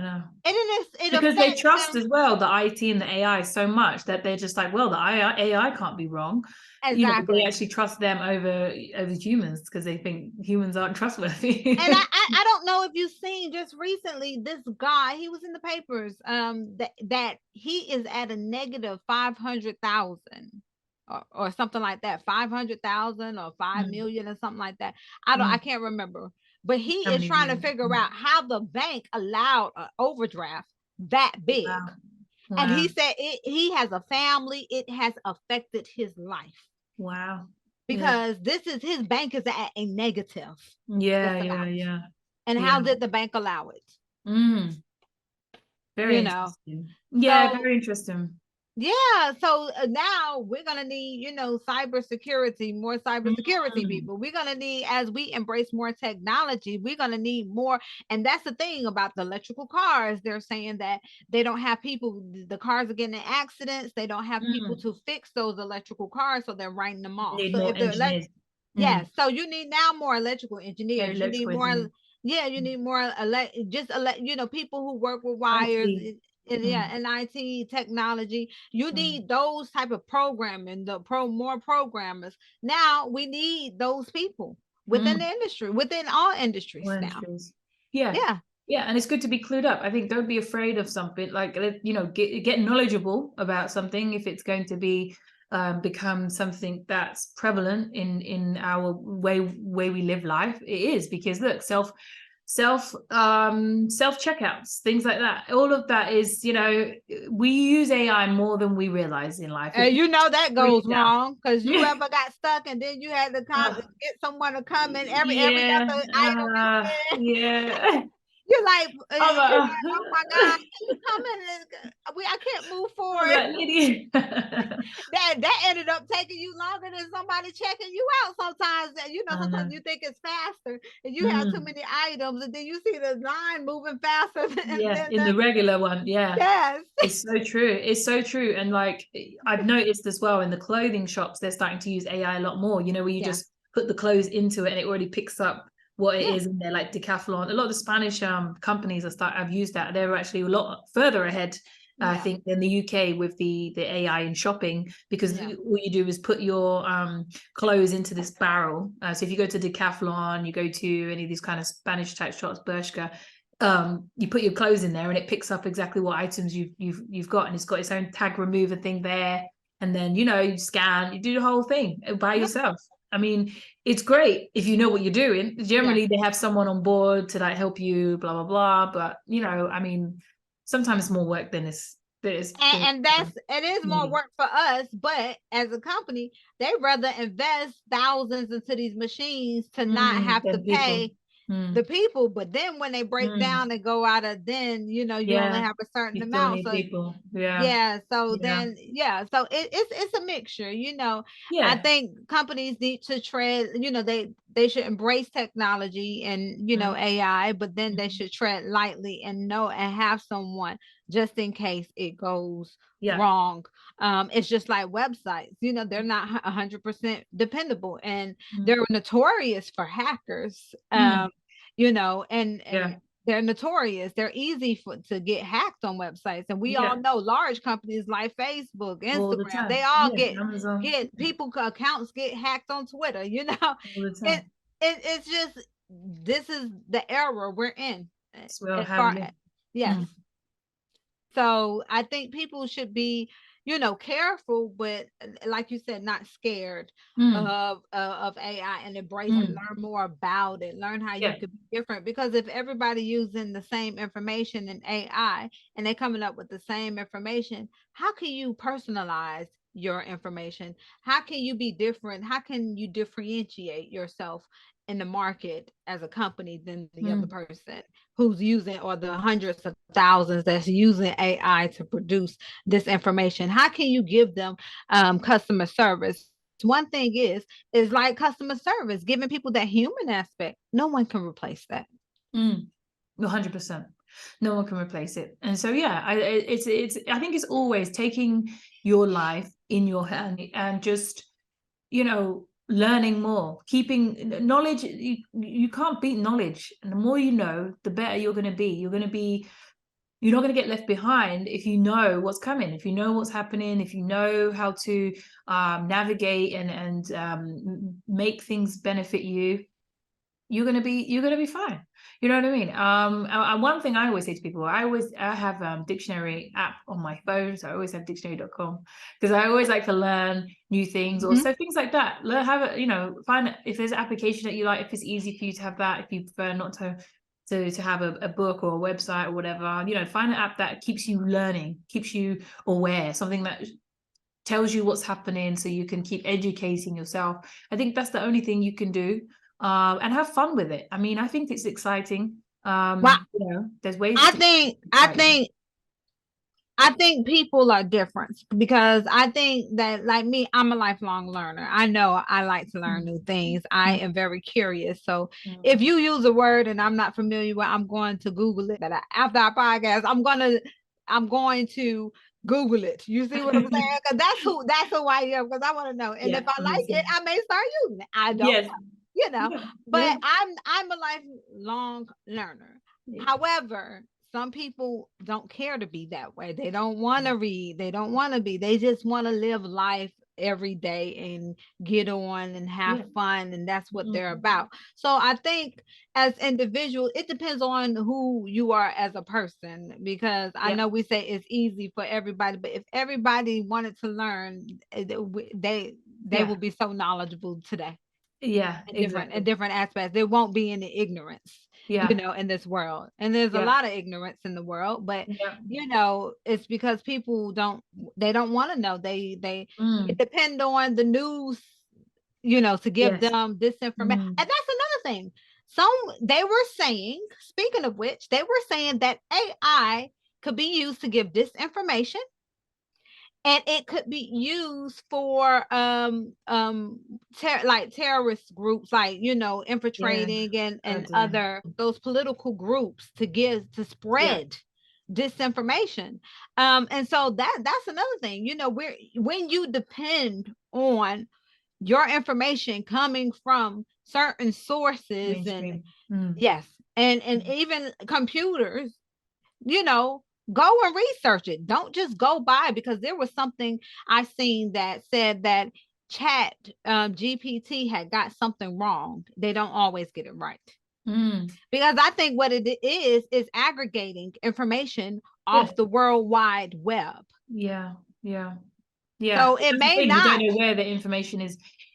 Speaker 1: know.
Speaker 2: And it
Speaker 1: because they trust as well the IT and the AI so much that they're just like, well, the AI can't be wrong.
Speaker 2: Exactly.
Speaker 1: They actually trust them over humans because they think humans aren't trustworthy.
Speaker 2: And I don't know if you've seen just recently, this guy, he was in the papers, that he is at a negative 500,000. Or something like that, 500,000 or 5 million or something like that. I can't remember, but he is trying to figure out how the bank allowed an overdraft that big. Wow. And he said he has a family. It has affected his life.
Speaker 1: Wow.
Speaker 2: Because his bank is at a negative.
Speaker 1: Yeah.
Speaker 2: And how did the bank allow it?
Speaker 1: Very interesting. Yeah, very interesting.
Speaker 2: Yeah, so now we're gonna need, cybersecurity, more cybersecurity people. We're gonna need, as we embrace more technology, we're gonna need more. And that's the thing about the electrical cars. They're saying that they don't have people. The cars are getting in accidents. They don't have people to fix those electrical cars, so they're writing them off.
Speaker 1: Need more engineers.
Speaker 2: Yes, so you need now more electrical engineers. You need more. Yeah, you need more people who work with wires. And IT technology. You need those type of programming, more programmers. Now we need those people within the industry, within all industries now.
Speaker 1: Yeah, and it's good to be clued up. I think don't be afraid of something, like, get knowledgeable about something if it's going to be become something that's prevalent in our way we live life. It is, because look, self checkouts, things like that, all of that is, we use AI more than we realize in life.
Speaker 2: That goes wrong, because you ever got stuck and then you had to get someone to come in every other item. You're like, oh my God, can you come in? I can't move forward. That ended up taking you longer than somebody checking you out sometimes. Sometimes you think it's faster and you have too many items, and then you see the line moving faster
Speaker 1: in the regular one.
Speaker 2: Yes.
Speaker 1: It's so true. And like, I've noticed as well in the clothing shops, they're starting to use AI a lot more, where you just put the clothes into it and it already picks up what it is in there, like Decathlon. A lot of the Spanish companies have used that. They're actually a lot further ahead, I think, than the UK with the AI in shopping, because all you do is put your clothes into this barrel. So if you go to Decathlon, you go to any of these kind of Spanish type shops, Bershka, you put your clothes in there and it picks up exactly what items you've got, and it's got its own tag remover thing there. And then, you scan, you do the whole thing by yourself. I mean, it's great if you know what you're doing. Generally, they have someone on board to help you, blah, blah, blah. But, I mean, sometimes it's more work than
Speaker 2: And it is more work for us, but as a company, they rather invest thousands into these machines to not have to pay the people. But then when they break down and go out of, then you only have a certain amount. So
Speaker 1: people.
Speaker 2: So then so it's a mixture. I think companies need to tread, they should embrace technology and AI, but then they should tread lightly and have someone just in case it goes wrong. It's just like websites, they're not 100% dependable, and they're notorious for hackers. And they're notorious. They're easy to get hacked on websites. And we all know large companies like Facebook, Instagram, they all get people accounts get hacked on Twitter, it's just, this is the era we're in. So I think people should be, careful, but like you said, not scared of AI, and embrace it, learn more about it, learn how you could be different. Because if everybody using the same information in AI and they're coming up with the same information, how can you personalize your information? How can you be different? How can you differentiate yourself in the market as a company than the other person who's using, or the hundreds of thousands that's using AI to produce this information? How can you give them customer service? One thing is like customer service, giving people that human aspect. No one can replace that.
Speaker 1: 100%. No one can replace it. And so I think it's always taking your life in your hand and just learning more, keeping knowledge. You can't beat knowledge, and the more you know, the better you're going to be. You're not going to get left behind if you know what's coming, if you know what's happening, if you know how to navigate and make things benefit you. You're gonna be fine. You know what I mean? And one thing I always say to people, I have dictionary app on my phone, so I always have dictionary.com, because I always like to learn new things, or so things like that. Find if there's an application that you like, if it's easy for you to have that, if you prefer not to have a book or a website or whatever, find an app that keeps you learning, keeps you aware, something that tells you what's happening so you can keep educating yourself. I think that's the only thing you can do. And have fun with it. I mean, I think it's exciting. There's ways.
Speaker 2: I think people are different, because I think that, like me, I'm a lifelong learner. I know I like to learn new things. I am very curious. So if you use a word and I'm not familiar with, I'm going to Google it. But after our podcast, I'm going to Google it. You see what I'm saying? Because that's who I am. Because I want to know. And if I like it, I may start using it. I don't know. But I'm a lifelong learner. However, some people don't care to be that way. They don't want to read. They don't want to be. They just want to live life every day and get on and have fun. And that's what they're about. So I think as individuals, it depends on who you are as a person, because I know we say it's easy for everybody, but if everybody wanted to learn, they will be so knowledgeable today. In different aspects. There won't be any ignorance in this world, and there's a lot of ignorance in the world, but it's because people don't want to know. They depend on the news to give them this information. And that's another thing. They were saying, speaking of which, they were saying that AI could be used to give disinformation, and it could be used for like terrorist groups, like infiltrating and other those political groups to spread disinformation. And so that's another thing. When you depend on your information coming from certain sources, and and even computers, go and research it. Don't just go by, because there was something I seen that said that Chat GPT had got something wrong. They don't always get it right. Because I think what it is aggregating information off the World Wide Web.
Speaker 1: So
Speaker 2: it may not.
Speaker 1: You don't know where the information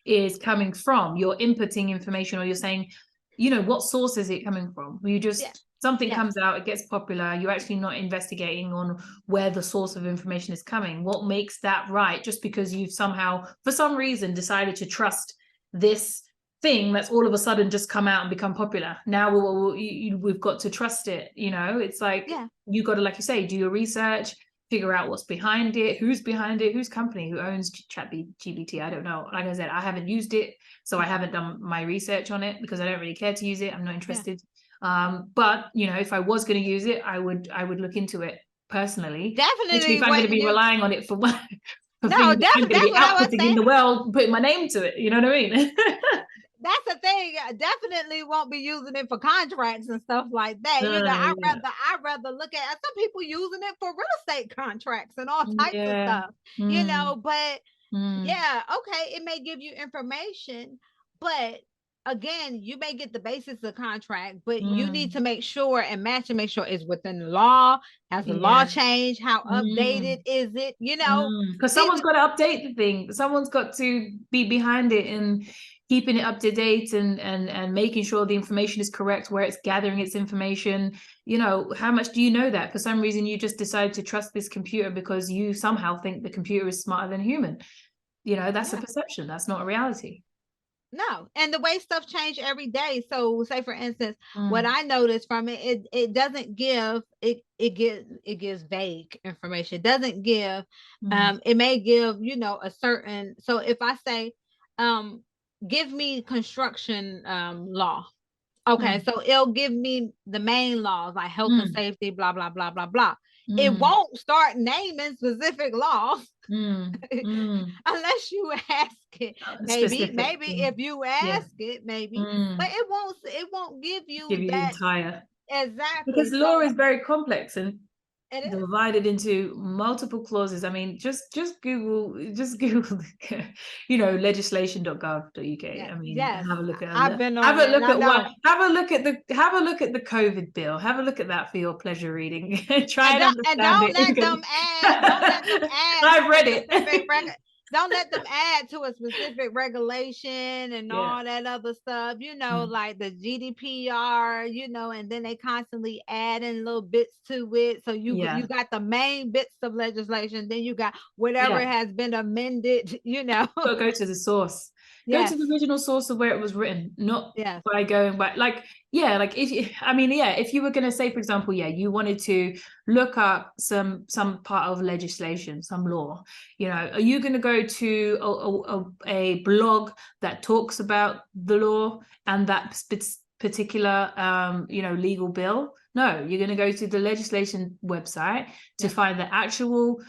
Speaker 1: is coming from. You're inputting information, or you're saying, what source is it coming from? You just something comes out, it gets popular, you're actually not investigating on where the source of information is coming. What makes that right? Just because you've somehow, for some reason, decided to trust this thing that's all of a sudden just come out and become popular. Now we've got to trust it. It's like, you got to, like you say, do your research, figure out what's behind it, who's behind it, whose company, who owns ChatGPT. I don't know. Like I said, I haven't used it, so I haven't done my research on it because I don't really care to use it. I'm not interested. But if I was going to use it, I would look into it personally.
Speaker 2: Definitely.
Speaker 1: If I'm going to be relying on it for
Speaker 2: no,
Speaker 1: things I'm going to be outputting in the world, putting my name to it. You know what I mean?
Speaker 2: That's the thing. I definitely won't be using it for contracts and stuff like that. I'd rather look at some people using it for real estate contracts and all types of stuff. But okay, it may give you information, but again, you may get the basis of contract, but you need to make sure and match and make sure it's within the law. Has the law changed? How updated is it?
Speaker 1: Because someone's got to update the thing. Someone's got to be behind it and keeping it up to date and making sure the information is correct, where it's gathering its information. How much do you know that? For some reason, you just decide to trust this computer because you somehow think the computer is smarter than human. That's a perception. That's not a reality.
Speaker 2: No, and the way stuff change every day. So say for instance, what I noticed from it doesn't give it gives vague information. It doesn't give it may give, a certain, so if I say give me construction law. Okay, so it'll give me the main laws like health and safety, blah, blah, blah, blah, blah. It won't start naming specific laws unless you ask it. Maybe if you ask it, maybe, but it won't give you that
Speaker 1: entire.
Speaker 2: Exactly.
Speaker 1: Because law is very complex and divided into multiple clauses. I mean, just Google, legislation.gov.uk. I mean, have a look at have a look at the COVID bill. Have a look at that for your pleasure reading. Try and understand it.
Speaker 2: Don't let them add.
Speaker 1: I've read it.
Speaker 2: Don't let them add to a specific regulation and all that other stuff, like the GDPR, and then they constantly add in little bits to it. So you got the main bits of legislation, then you got whatever has been amended,
Speaker 1: Go to the source. Go to the original source of where it was written, not by going back. If you were going to say, for example, you wanted to look up some part of legislation, some law, are you going to go to a blog that talks about the law and that particular, legal bill? No, you're going to go to the legislation website to find the actual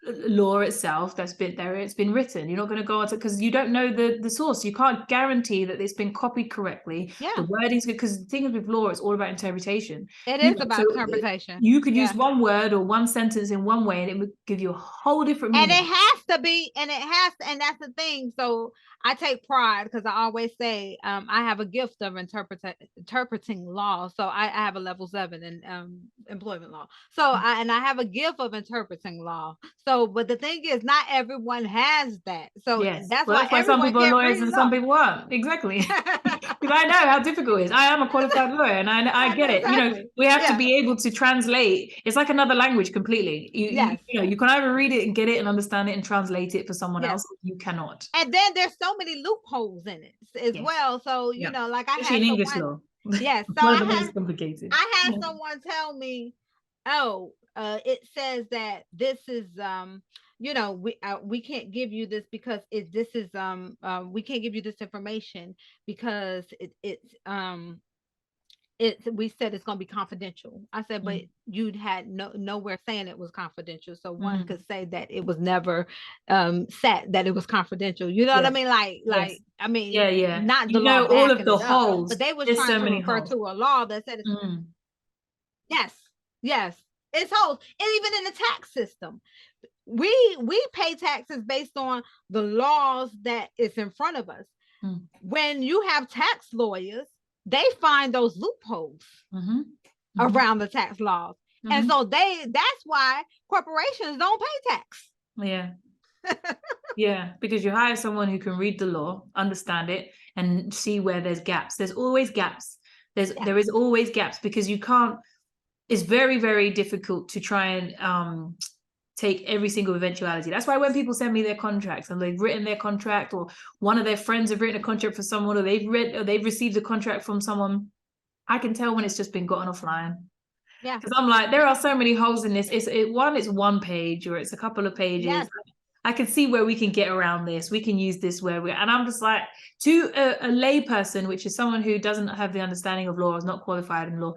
Speaker 1: law itself that's been there, it's been written. You're not going to go on to, because you don't know the source. You can't guarantee that it's been copied correctly. The wording's good, because the thing with law, it's all about interpretation.
Speaker 2: It is about interpretation.
Speaker 1: You could use one word or one sentence in one way and it would give you a whole different meaning.
Speaker 2: And it has to be, and that's the thing. So I take pride because I always say I have a gift of interpreting law. So I have a level 7 in employment law. So I have a gift of interpreting law. So, but the thing is, not everyone has that. So that's why
Speaker 1: some people are lawyers and some people aren't. Exactly. Because I know how difficult it is. I am a qualified lawyer and I get it. We have to be able to translate. It's like another language completely. You can either read it and get it and understand it and translate it for someone else. You cannot.
Speaker 2: And then there's so many loopholes in it as well. So, like I had
Speaker 1: English law.
Speaker 2: Yes. So
Speaker 1: one of the most complicated.
Speaker 2: I had someone tell me, it says that this is we can't give you this because we can't give you this information because we said it's going to be confidential. I said, but you'd had nowhere saying it was confidential. So one could say that it was never set that it was confidential. You know what I mean? I mean, not the law
Speaker 1: all of the holes,
Speaker 2: but they were trying to refer to a law that said it's yes, it's holes. And even in the tax system, we pay taxes based on the laws that is in front of us. When you have tax lawyers, they find those loopholes around the tax laws. And so that's why corporations don't pay tax.
Speaker 1: Because you hire someone who can read the law, understand it, and see where there's gaps. There's always gaps. There is always gaps, because you can't, it's very, very difficult to try and take every single eventuality. That's why when people send me their contracts and they've written their contract, or one of their friends have written a contract for someone, or they've received a contract from someone, I can tell when it's just been gotten offline.
Speaker 2: Yeah.
Speaker 1: Because I'm like, there are so many holes in this. It's one page, or it's a couple of pages.
Speaker 2: Yes.
Speaker 1: I can see where we can get around this. We can use this and I'm just like, to a lay person, which is someone who doesn't have the understanding of law, is not qualified in law,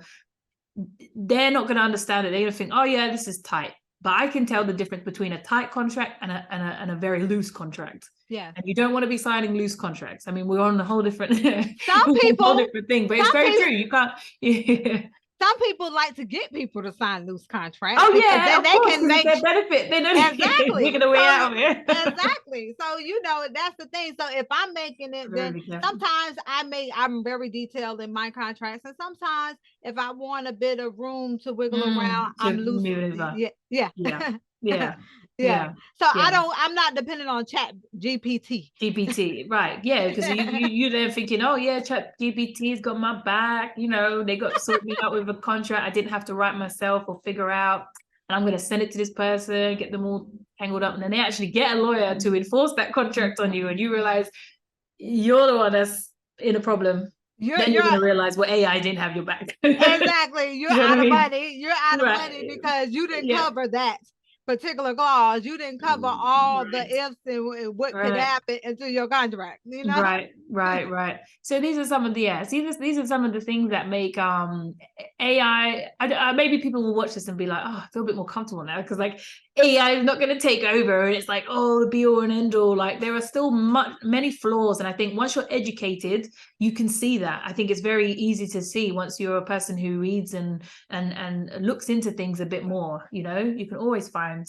Speaker 1: they're not going to understand it. They're going to think, oh yeah, this is tight. But I can tell the difference between a tight contract and a very loose contract.
Speaker 2: Yeah.
Speaker 1: And you don't want to be signing loose contracts. I mean, we're on a whole different,
Speaker 2: some people,
Speaker 1: whole different thing, but it's very true. You can't. Yeah.
Speaker 2: Some people like to get people to sign loose contracts.
Speaker 1: Oh yeah,
Speaker 2: then they can make
Speaker 1: their benefit. They know
Speaker 2: exactly
Speaker 1: making a way out of it.
Speaker 2: Exactly. So that's the thing. So if I'm making it, then sometimes I'm very detailed in my contracts, and sometimes if I want a bit of room to wiggle around, I'm loose. Yeah. So I'm not dependent on Chat GPT,
Speaker 1: right? Yeah, because you then thinking, oh yeah, Chat GPT's got my back. They got to sort me out with a contract I didn't have to write myself or figure out, and I'm going to send it to this person, get them all tangled up, and then they actually get a lawyer to enforce that contract on you, and you realize you're the one that's in a problem. You're going to realize, well, AI didn't have your back.
Speaker 2: Exactly. You're out of money. You're out of money because you didn't cover that particular clause. You didn't cover all the ifs and what could happen into your contract.
Speaker 1: Right. So these are some of the these are some of the things that make AI. Maybe people will watch this and be like, oh, I feel a bit more comfortable now, because like AI is not going to take over, and it's like, oh, the be all and end all. Like there are still many flaws, and I think once you're educated, you can see that. I think it's very easy to see once you're a person who reads and looks into things a bit more. You can always find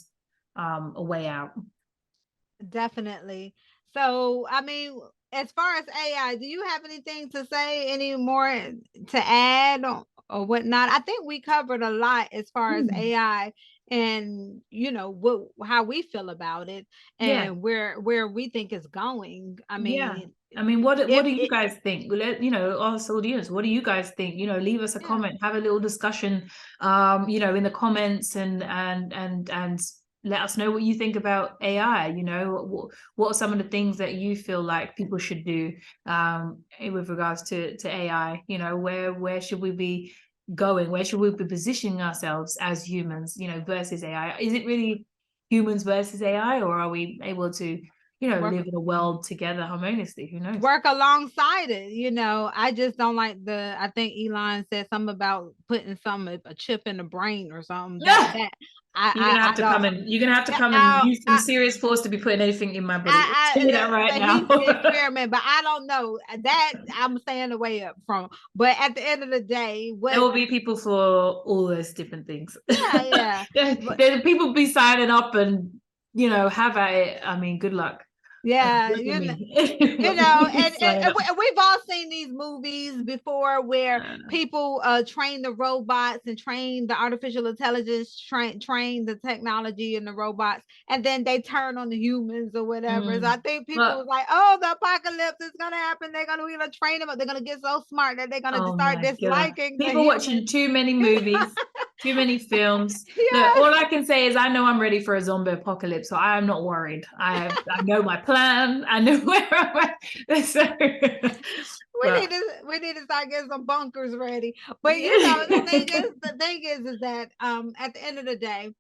Speaker 1: a way out.
Speaker 2: Definitely. So I mean, as far as AI, do you have anything to say, any more to add or whatnot? I think we covered a lot as far as AI, and how we feel about it, and where we think it's going. I mean,
Speaker 1: what do you guys think? Us audience, what do you guys think? Leave us a comment, have a little discussion, in the comments, and let us know what you think about AI. What are some of the things that you feel like people should do with regards to AI? Where should we be going? Where should we be positioning ourselves as humans, versus AI? Is it really humans versus AI, or are we able to live in a world together harmoniously? Who knows?
Speaker 2: Work alongside it. I just don't like I think Elon said something about putting a chip in the brain or something. You're gonna have
Speaker 1: to come and use some serious force to be putting anything in my body. I'll tell you that right now.
Speaker 2: Experiment, but I don't know that I'm staying away up from. But at the end of the day,
Speaker 1: there will be people for all those different things.
Speaker 2: There's
Speaker 1: people be signing up and have at it. I mean, good luck.
Speaker 2: Yeah, and we've all seen these movies before where people train the robots and train the artificial intelligence, train the technology and the robots, and then they turn on the humans or whatever. So I think people was like, oh, the apocalypse is gonna happen. They're gonna train them, but they're gonna get so smart that they're gonna start disliking
Speaker 1: people watching too many movies. Too many films. Look, all I can say is I know I'm ready for a zombie apocalypse, so I am not worried. I know my plan. I know where I'm at. So,
Speaker 2: we need to start getting some bunkers ready. But the thing is that at the end of the day,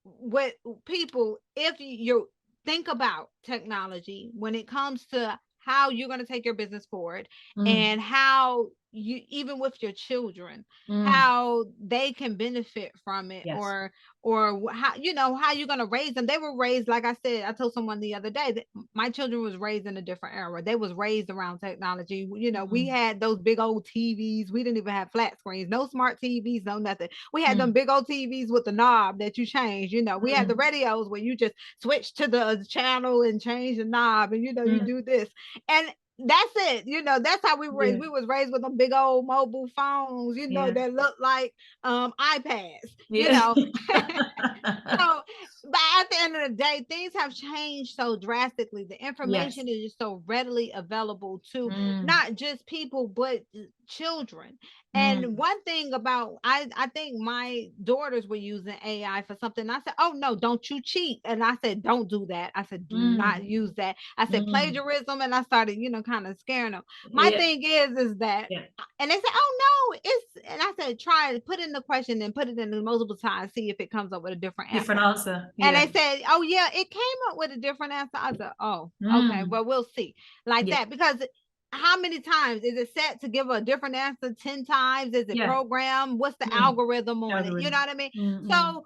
Speaker 2: what people, if you think about technology when it comes to how you're going to take your business forward, and how you, even with your children, how they can benefit from it, or how how you're going to raise them. They were raised, like I said, I told someone the other day that my children was raised in a different era. They was raised around technology. We had those big old TVs. We didn't even have flat screens, no smart TVs, no nothing. We had them big old TVs with the knob that you change. We had the radios where you just switch to the channel and change the knob, and you do this. And That's it. You know, that's how we were raised.
Speaker 1: Yeah.
Speaker 2: We was raised with them big old mobile phones, you know,
Speaker 1: Yeah.
Speaker 2: that look like iPads, you
Speaker 1: Yeah.
Speaker 2: know. So, but at the end of the day, things have changed so drastically. The
Speaker 1: Yes.
Speaker 2: information is just so readily available to
Speaker 1: Mm,
Speaker 2: not just people, but children. And
Speaker 1: mm,
Speaker 2: one thing about I think my daughters were using AI for something. I said, "Oh no, don't you cheat." And I said, "Don't do that." I said, "Do not
Speaker 1: mm,
Speaker 2: use that." I said,
Speaker 1: mm.
Speaker 2: "Plagiarism." And I started, you know, kind of scaring them. My
Speaker 1: Yeah.
Speaker 2: thing is that,
Speaker 1: Yeah.
Speaker 2: and they said, "Oh no, it's," and I said, "Try to put in the question and put it in the multiple times, see if it comes up with a different
Speaker 1: Different
Speaker 2: answer."
Speaker 1: answer.
Speaker 2: And
Speaker 1: Yeah.
Speaker 2: they said, "Oh yeah, it came up with a different answer." I said, "Oh, okay,
Speaker 1: Mm.
Speaker 2: well we'll see." Like
Speaker 1: Yeah.
Speaker 2: that, because how many times is it set to give a different answer? 10 times? Is it
Speaker 1: Yeah.
Speaker 2: programmed? What's the
Speaker 1: Mm.
Speaker 2: algorithm on it? You know
Speaker 1: Algorithm.
Speaker 2: what I mean?
Speaker 1: Mm, mm.
Speaker 2: So,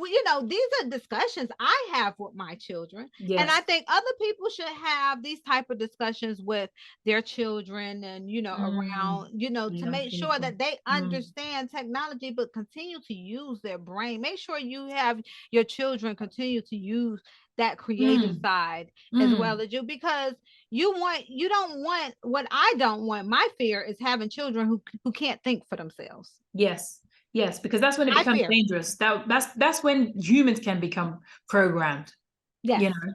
Speaker 2: you know, these are discussions I have with my children, and I
Speaker 1: Yes.
Speaker 2: think other people should have these type of discussions with their children, and you know,
Speaker 1: Mm.
Speaker 2: around, you know, to
Speaker 1: Young
Speaker 2: make sure
Speaker 1: people.
Speaker 2: that they
Speaker 1: Mm.
Speaker 2: understand technology but continue to use their brain. Make sure you have your children continue to use that creative
Speaker 1: Mm.
Speaker 2: side as well
Speaker 1: Mm.
Speaker 2: as you, because you don't want, what I don't want, my fear is having children who can't think for themselves.
Speaker 1: Yes. Yes, because that's when it
Speaker 2: I
Speaker 1: becomes
Speaker 2: fear.
Speaker 1: dangerous. That's when humans can become programmed.
Speaker 2: Yes.
Speaker 1: You know,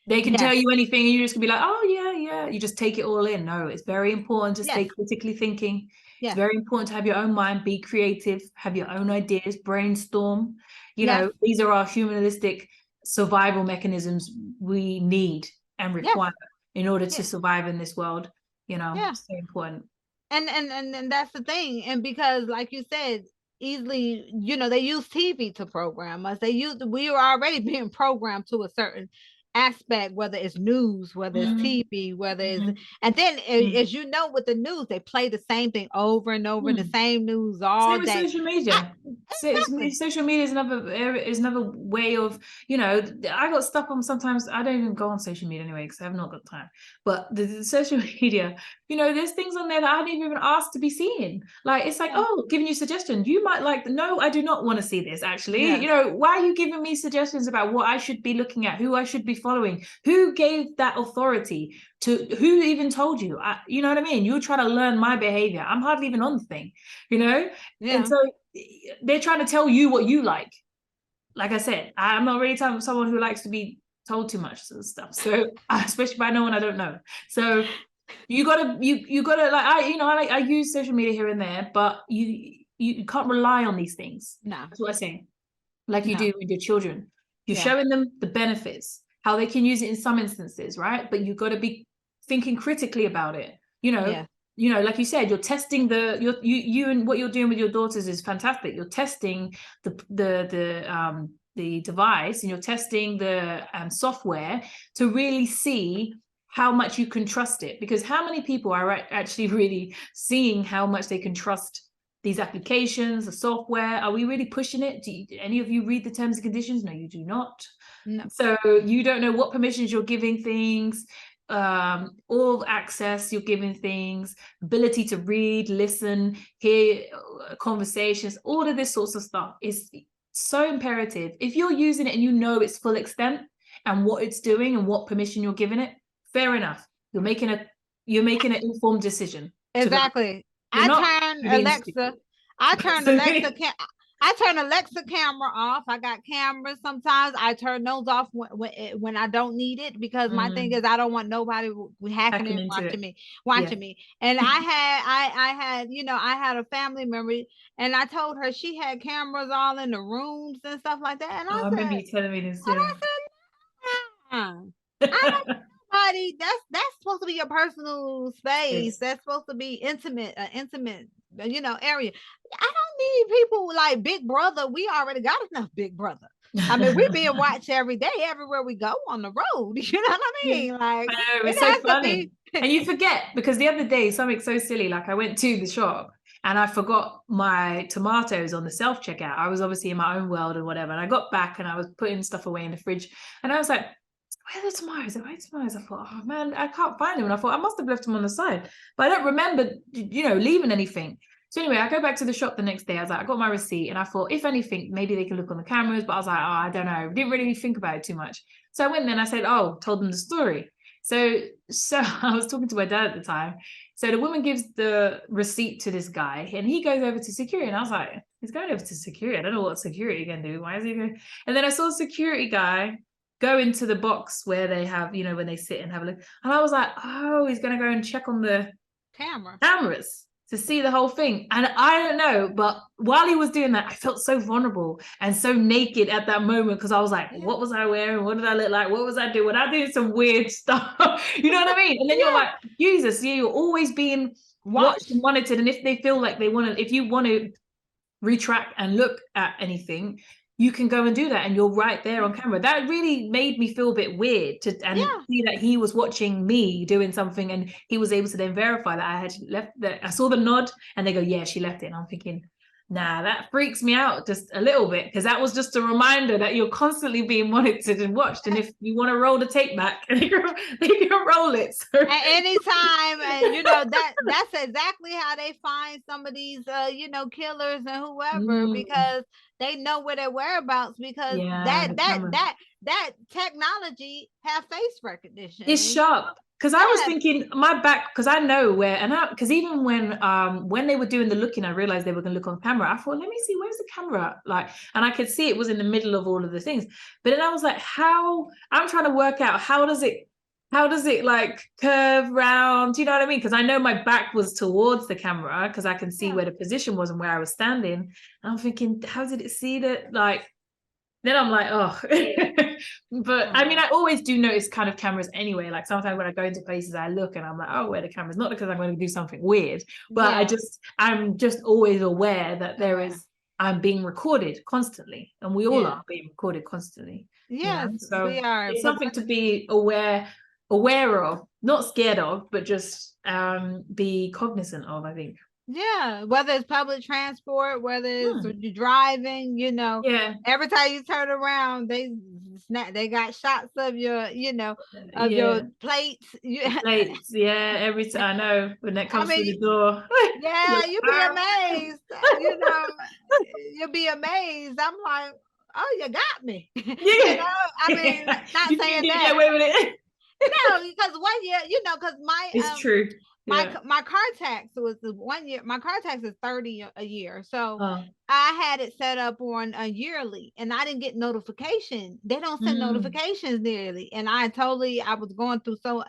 Speaker 1: they can tell
Speaker 2: Yes.
Speaker 1: you anything, and you just can be like, oh yeah, yeah. You just take it all in. No, it's very important to stay
Speaker 2: Yes.
Speaker 1: critically thinking. It's
Speaker 2: Yes.
Speaker 1: very important to have your own mind, be creative, have your own ideas, brainstorm. You
Speaker 2: Yes.
Speaker 1: know, these are our humanistic survival mechanisms we need and
Speaker 2: Yes.
Speaker 1: require in order to
Speaker 2: Yeah.
Speaker 1: survive in this world. You know,
Speaker 2: Yeah.
Speaker 1: so important.
Speaker 2: And that's the thing. And because, like you said, easily, you know, they use TV to program us. We are already being programmed to a certain aspect, whether it's news, whether it's
Speaker 1: Mhm,
Speaker 2: TV, whether it's,
Speaker 1: mhm,
Speaker 2: and then
Speaker 1: mm,
Speaker 2: as you know, with the news, they play the same thing over and over, the
Speaker 1: mm.
Speaker 2: same news all
Speaker 1: Same with
Speaker 2: day.
Speaker 1: social
Speaker 2: I,
Speaker 1: media.
Speaker 2: exactly.
Speaker 1: Social media is another area, is another way of, you know, I got stuff on sometimes. I don't even go on social media anyway because I've not got time. But the social media, you know, there's things on there that I didn't even ask to be seen. Like it's like,
Speaker 2: Yeah.
Speaker 1: oh, giving you suggestions. You might like, no, I do not want to see this. Actually,
Speaker 2: Yes.
Speaker 1: you know, why are you giving me suggestions about what I should be looking at, who I should be following, who gave that authority to, who even told you? You know what I mean? You're trying to learn my behavior. I'm hardly even on the thing, you know. And
Speaker 2: Yeah.
Speaker 1: so they're trying to tell you what you like. Like I said, I'm not really someone who likes to be told too much and stuff. So especially by no one I don't know. So you gotta like I use social media here and there, but you can't rely on these things.
Speaker 2: No.
Speaker 1: That's what I say. Like you
Speaker 2: No.
Speaker 1: do with your children. You're
Speaker 2: Yeah.
Speaker 1: showing them the benefits, how they can use it in some instances, right? But you've got to be thinking critically about it.
Speaker 2: Yeah.
Speaker 1: Like you said, you're testing you and what you're doing with your daughters is fantastic. You're testing the device, and you're testing the software to really see how much you can trust it. Because how many people are actually really seeing how much they can trust these applications, the software? Are we really pushing it? Do any of you read the terms and conditions? No, you do not.
Speaker 2: No.
Speaker 1: So you don't know what permissions you're giving things, all access you're giving things, ability to read, listen, hear conversations, all of this sorts of stuff is so imperative. If you're using it and you know its full extent and what it's doing and what permission you're giving it, fair enough. You're making an informed decision to go.
Speaker 2: Exactly.
Speaker 1: You're
Speaker 2: I
Speaker 1: not
Speaker 2: turn
Speaker 1: being
Speaker 2: Alexa.
Speaker 1: stupid.
Speaker 2: I turn Alexa. I turn Alexa camera off. I got cameras. Sometimes I turn those off when I don't need it, because my thing is I don't want nobody hacking
Speaker 1: Hacking
Speaker 2: in,
Speaker 1: into it. Yeah.
Speaker 2: watching me. And I had, you know, I had a family member, and I told her she had cameras all in the rooms and stuff like that. And
Speaker 1: Oh,
Speaker 2: I
Speaker 1: I remember
Speaker 2: said,
Speaker 1: you telling me this.
Speaker 2: and
Speaker 1: Yeah.
Speaker 2: I said, nah. I don't nobody, that's supposed to be your personal space.
Speaker 1: Yes.
Speaker 2: That's supposed to be intimate, you know, area. I don't need people like Big Brother. We already got enough Big Brother. I mean, we being watched every day, everywhere we go on the road. You know what I
Speaker 1: Yeah.
Speaker 2: mean? Like,
Speaker 1: I know,
Speaker 2: it
Speaker 1: it's so
Speaker 2: has to
Speaker 1: funny.
Speaker 2: be.
Speaker 1: And you forget, because the other day, something so silly, like I went to the shop and I forgot my tomatoes on the self-checkout. I was obviously in my own world or whatever. And I got back and I was putting stuff away in the fridge. And I was like, where are the tomatoes? Where are the tomatoes? I thought, oh man, I can't find them. And I thought, I must have left them on the side. But I don't remember, leaving anything. So anyway, I go back to the shop the next day. I was like, I got my receipt. And I thought, if anything, maybe they can look on the cameras. But I was like, oh, I don't know. Didn't really think about it too much. So I went there and I said, oh, told them the story. So I was talking to my dad at the time. So the woman gives the receipt to this guy, and he goes over to security. And I was like, he's going over to security. I don't know what security can do. Why is he going? And then I saw a security guy go into the box where they have, you know, when they sit and have a look. And I was like, oh, he's going to go and check on the cameras to see the whole thing. And I don't know, but while he was doing that, I felt so vulnerable and so naked at that moment, because I was like, what was I wearing? What did I look like? What was I doing? When I doing some weird stuff, you know what I mean? And then you're like, Jesus, you're always being watched and monitored. And if they feel like they want to, if you want to retract and look at anything, you can go and do that, and you're right there on camera. That really made me feel a bit weird to see that he was watching me doing something, and he was able to then verify that I had left that. I saw the nod, and they go, yeah, she left it. And I'm thinking, nah, that freaks me out just a little bit, because that was just a reminder that you're constantly being monitored and watched. And if you want to roll the tape back, they can roll it. So.
Speaker 2: At any time, and you know that's exactly how they find some of these you know, killers and whoever, because they know where their whereabouts, because that technology have face recognition.
Speaker 1: It's sharp. Because I was thinking my back, because I know where, and because even when they were doing the looking, I realized they were going to look on camera. I thought, let me see, where's the camera? Like, and I could see it was in the middle of all of the things. But then I was like, I'm trying to work out how does it like curve round? Do you know what I mean? Because I know my back was towards the camera, because I can see where the position was and where I was standing. And I'm thinking, how did it see that? Like, then I'm like, oh. But I mean, I always do notice kind of cameras anyway. Like sometimes when I go into places, I look and I'm like, oh, where the camera's, not because I'm going to do something weird, but I'm just always aware that I'm being recorded constantly, and we all are being recorded constantly.
Speaker 2: Yes,
Speaker 1: so
Speaker 2: we are.
Speaker 1: It's something to be aware of, not scared of, but just be cognizant of, I think.
Speaker 2: Yeah, whether it's public transport, whether it's you're driving, you know, every time you turn around, they got shots of your, you know, of your plates.
Speaker 1: Plates, every time. I know when that comes through the door.
Speaker 2: Yeah, you'll be amazed. You know, you'll be amazed. I'm like, oh, you got me. You know, I mean, not saying that.
Speaker 1: Get away with it.
Speaker 2: No, because 1 year, you know, because
Speaker 1: it's true.
Speaker 2: My car tax was 1 year. My car tax is $30 a year, so I had it set up on a yearly, and I didn't get notification. They don't send notifications yearly, and I was going through so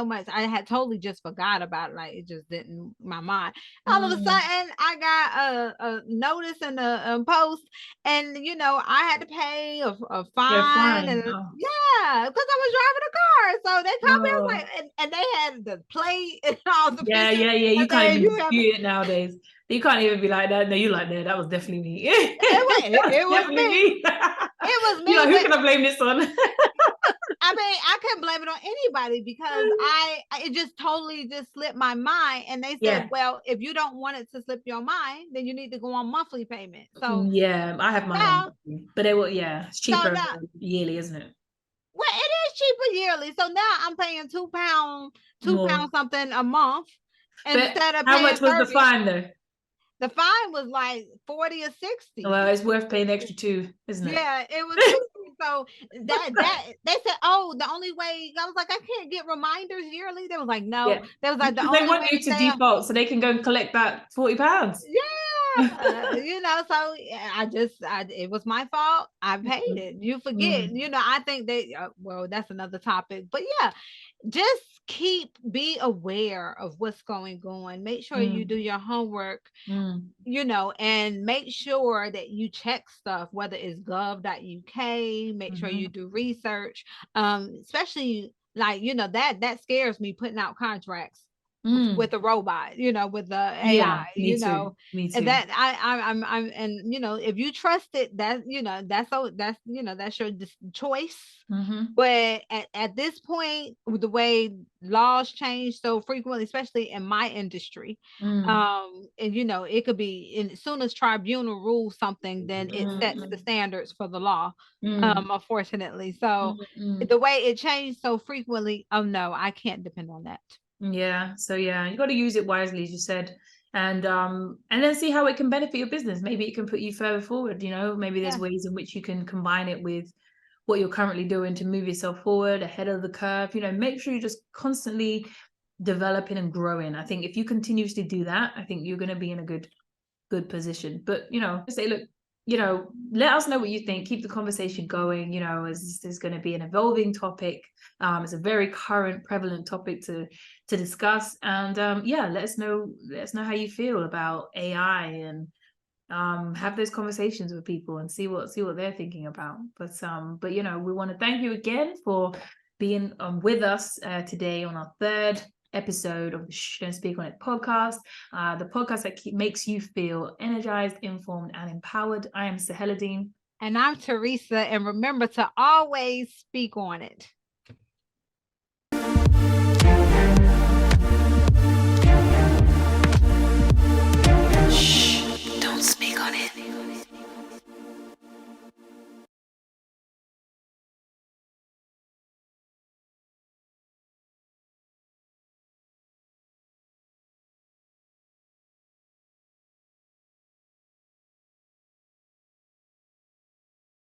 Speaker 2: much. I had totally just forgot about it. Like, it just didn't my mind. All of a sudden, I got a notice and a post, and you know, I had to pay a fine, and because I was driving a car, so they called me. I was like, and they had the plate and all the pictures.
Speaker 1: You can't even dispute it nowadays. You can't even be like that. No, you're like, no, that was definitely me.
Speaker 2: It was me. It was me.
Speaker 1: You're like, who can I blame this on?
Speaker 2: I mean, I couldn't blame it on anybody, because it just totally just slipped my mind. And they said, well, if you don't want it to slip your mind, then you need to go on monthly payment. So
Speaker 1: I have mine on monthly, but it's cheaper yearly, isn't it?
Speaker 2: Well, it is cheaper yearly. So now I'm paying £2 something a month instead of
Speaker 1: how much was
Speaker 2: 30.
Speaker 1: the fine though?
Speaker 2: The fine was like 40 or 60.
Speaker 1: Well, it's worth paying the extra $2, isn't it?
Speaker 2: Yeah, it was 60. So that they said, oh, the only way, I was like, I can't get reminders yearly. They was like, no. They was like,
Speaker 1: they want you to default so they can go and collect back £40.
Speaker 2: Yeah. You know, so it was my fault. I paid it. You forget, you know, I think well, that's another topic, but yeah, just be aware of what's going on. Make sure you do your homework, you know, and make sure that you check stuff, whether it's gov.uk, make sure you do research, especially like, you know, that scares me, putting out contracts with a robot, you know, with the AI, me too. And that I'm and you know, if you trust it, that you know, that's you know, that's your choice. But at this point, with the way laws change so frequently, especially in my industry, and you know, it could be as soon as tribunal rules something, then it sets the standards for the law. Unfortunately, so the way it changed so frequently, oh no, I can't depend on that.
Speaker 1: So you got to use it wisely, as you said, and then see how it can benefit your business. Maybe it can put you further forward, you know. Maybe there's ways in which you can combine it with what you're currently doing to move yourself forward ahead of the curve. You know, make sure you're just constantly developing and growing. I think if you continuously do that, I think you're going to be in a good position. But, you know, say, look, you know, let us know what you think. Keep the conversation going. You know, as this is going to be an evolving topic. It's a very current, prevalent topic to discuss. And yeah, let us know how you feel about AI, and have those conversations with people and see what they're thinking about. But you know, we want to thank you again for being with us today on our third episode of the Shh, Don't Speak on It podcast, the podcast that makes you feel energized, informed, and empowered. I am Saheladine.
Speaker 2: And I'm Teresa. And remember to always speak on it.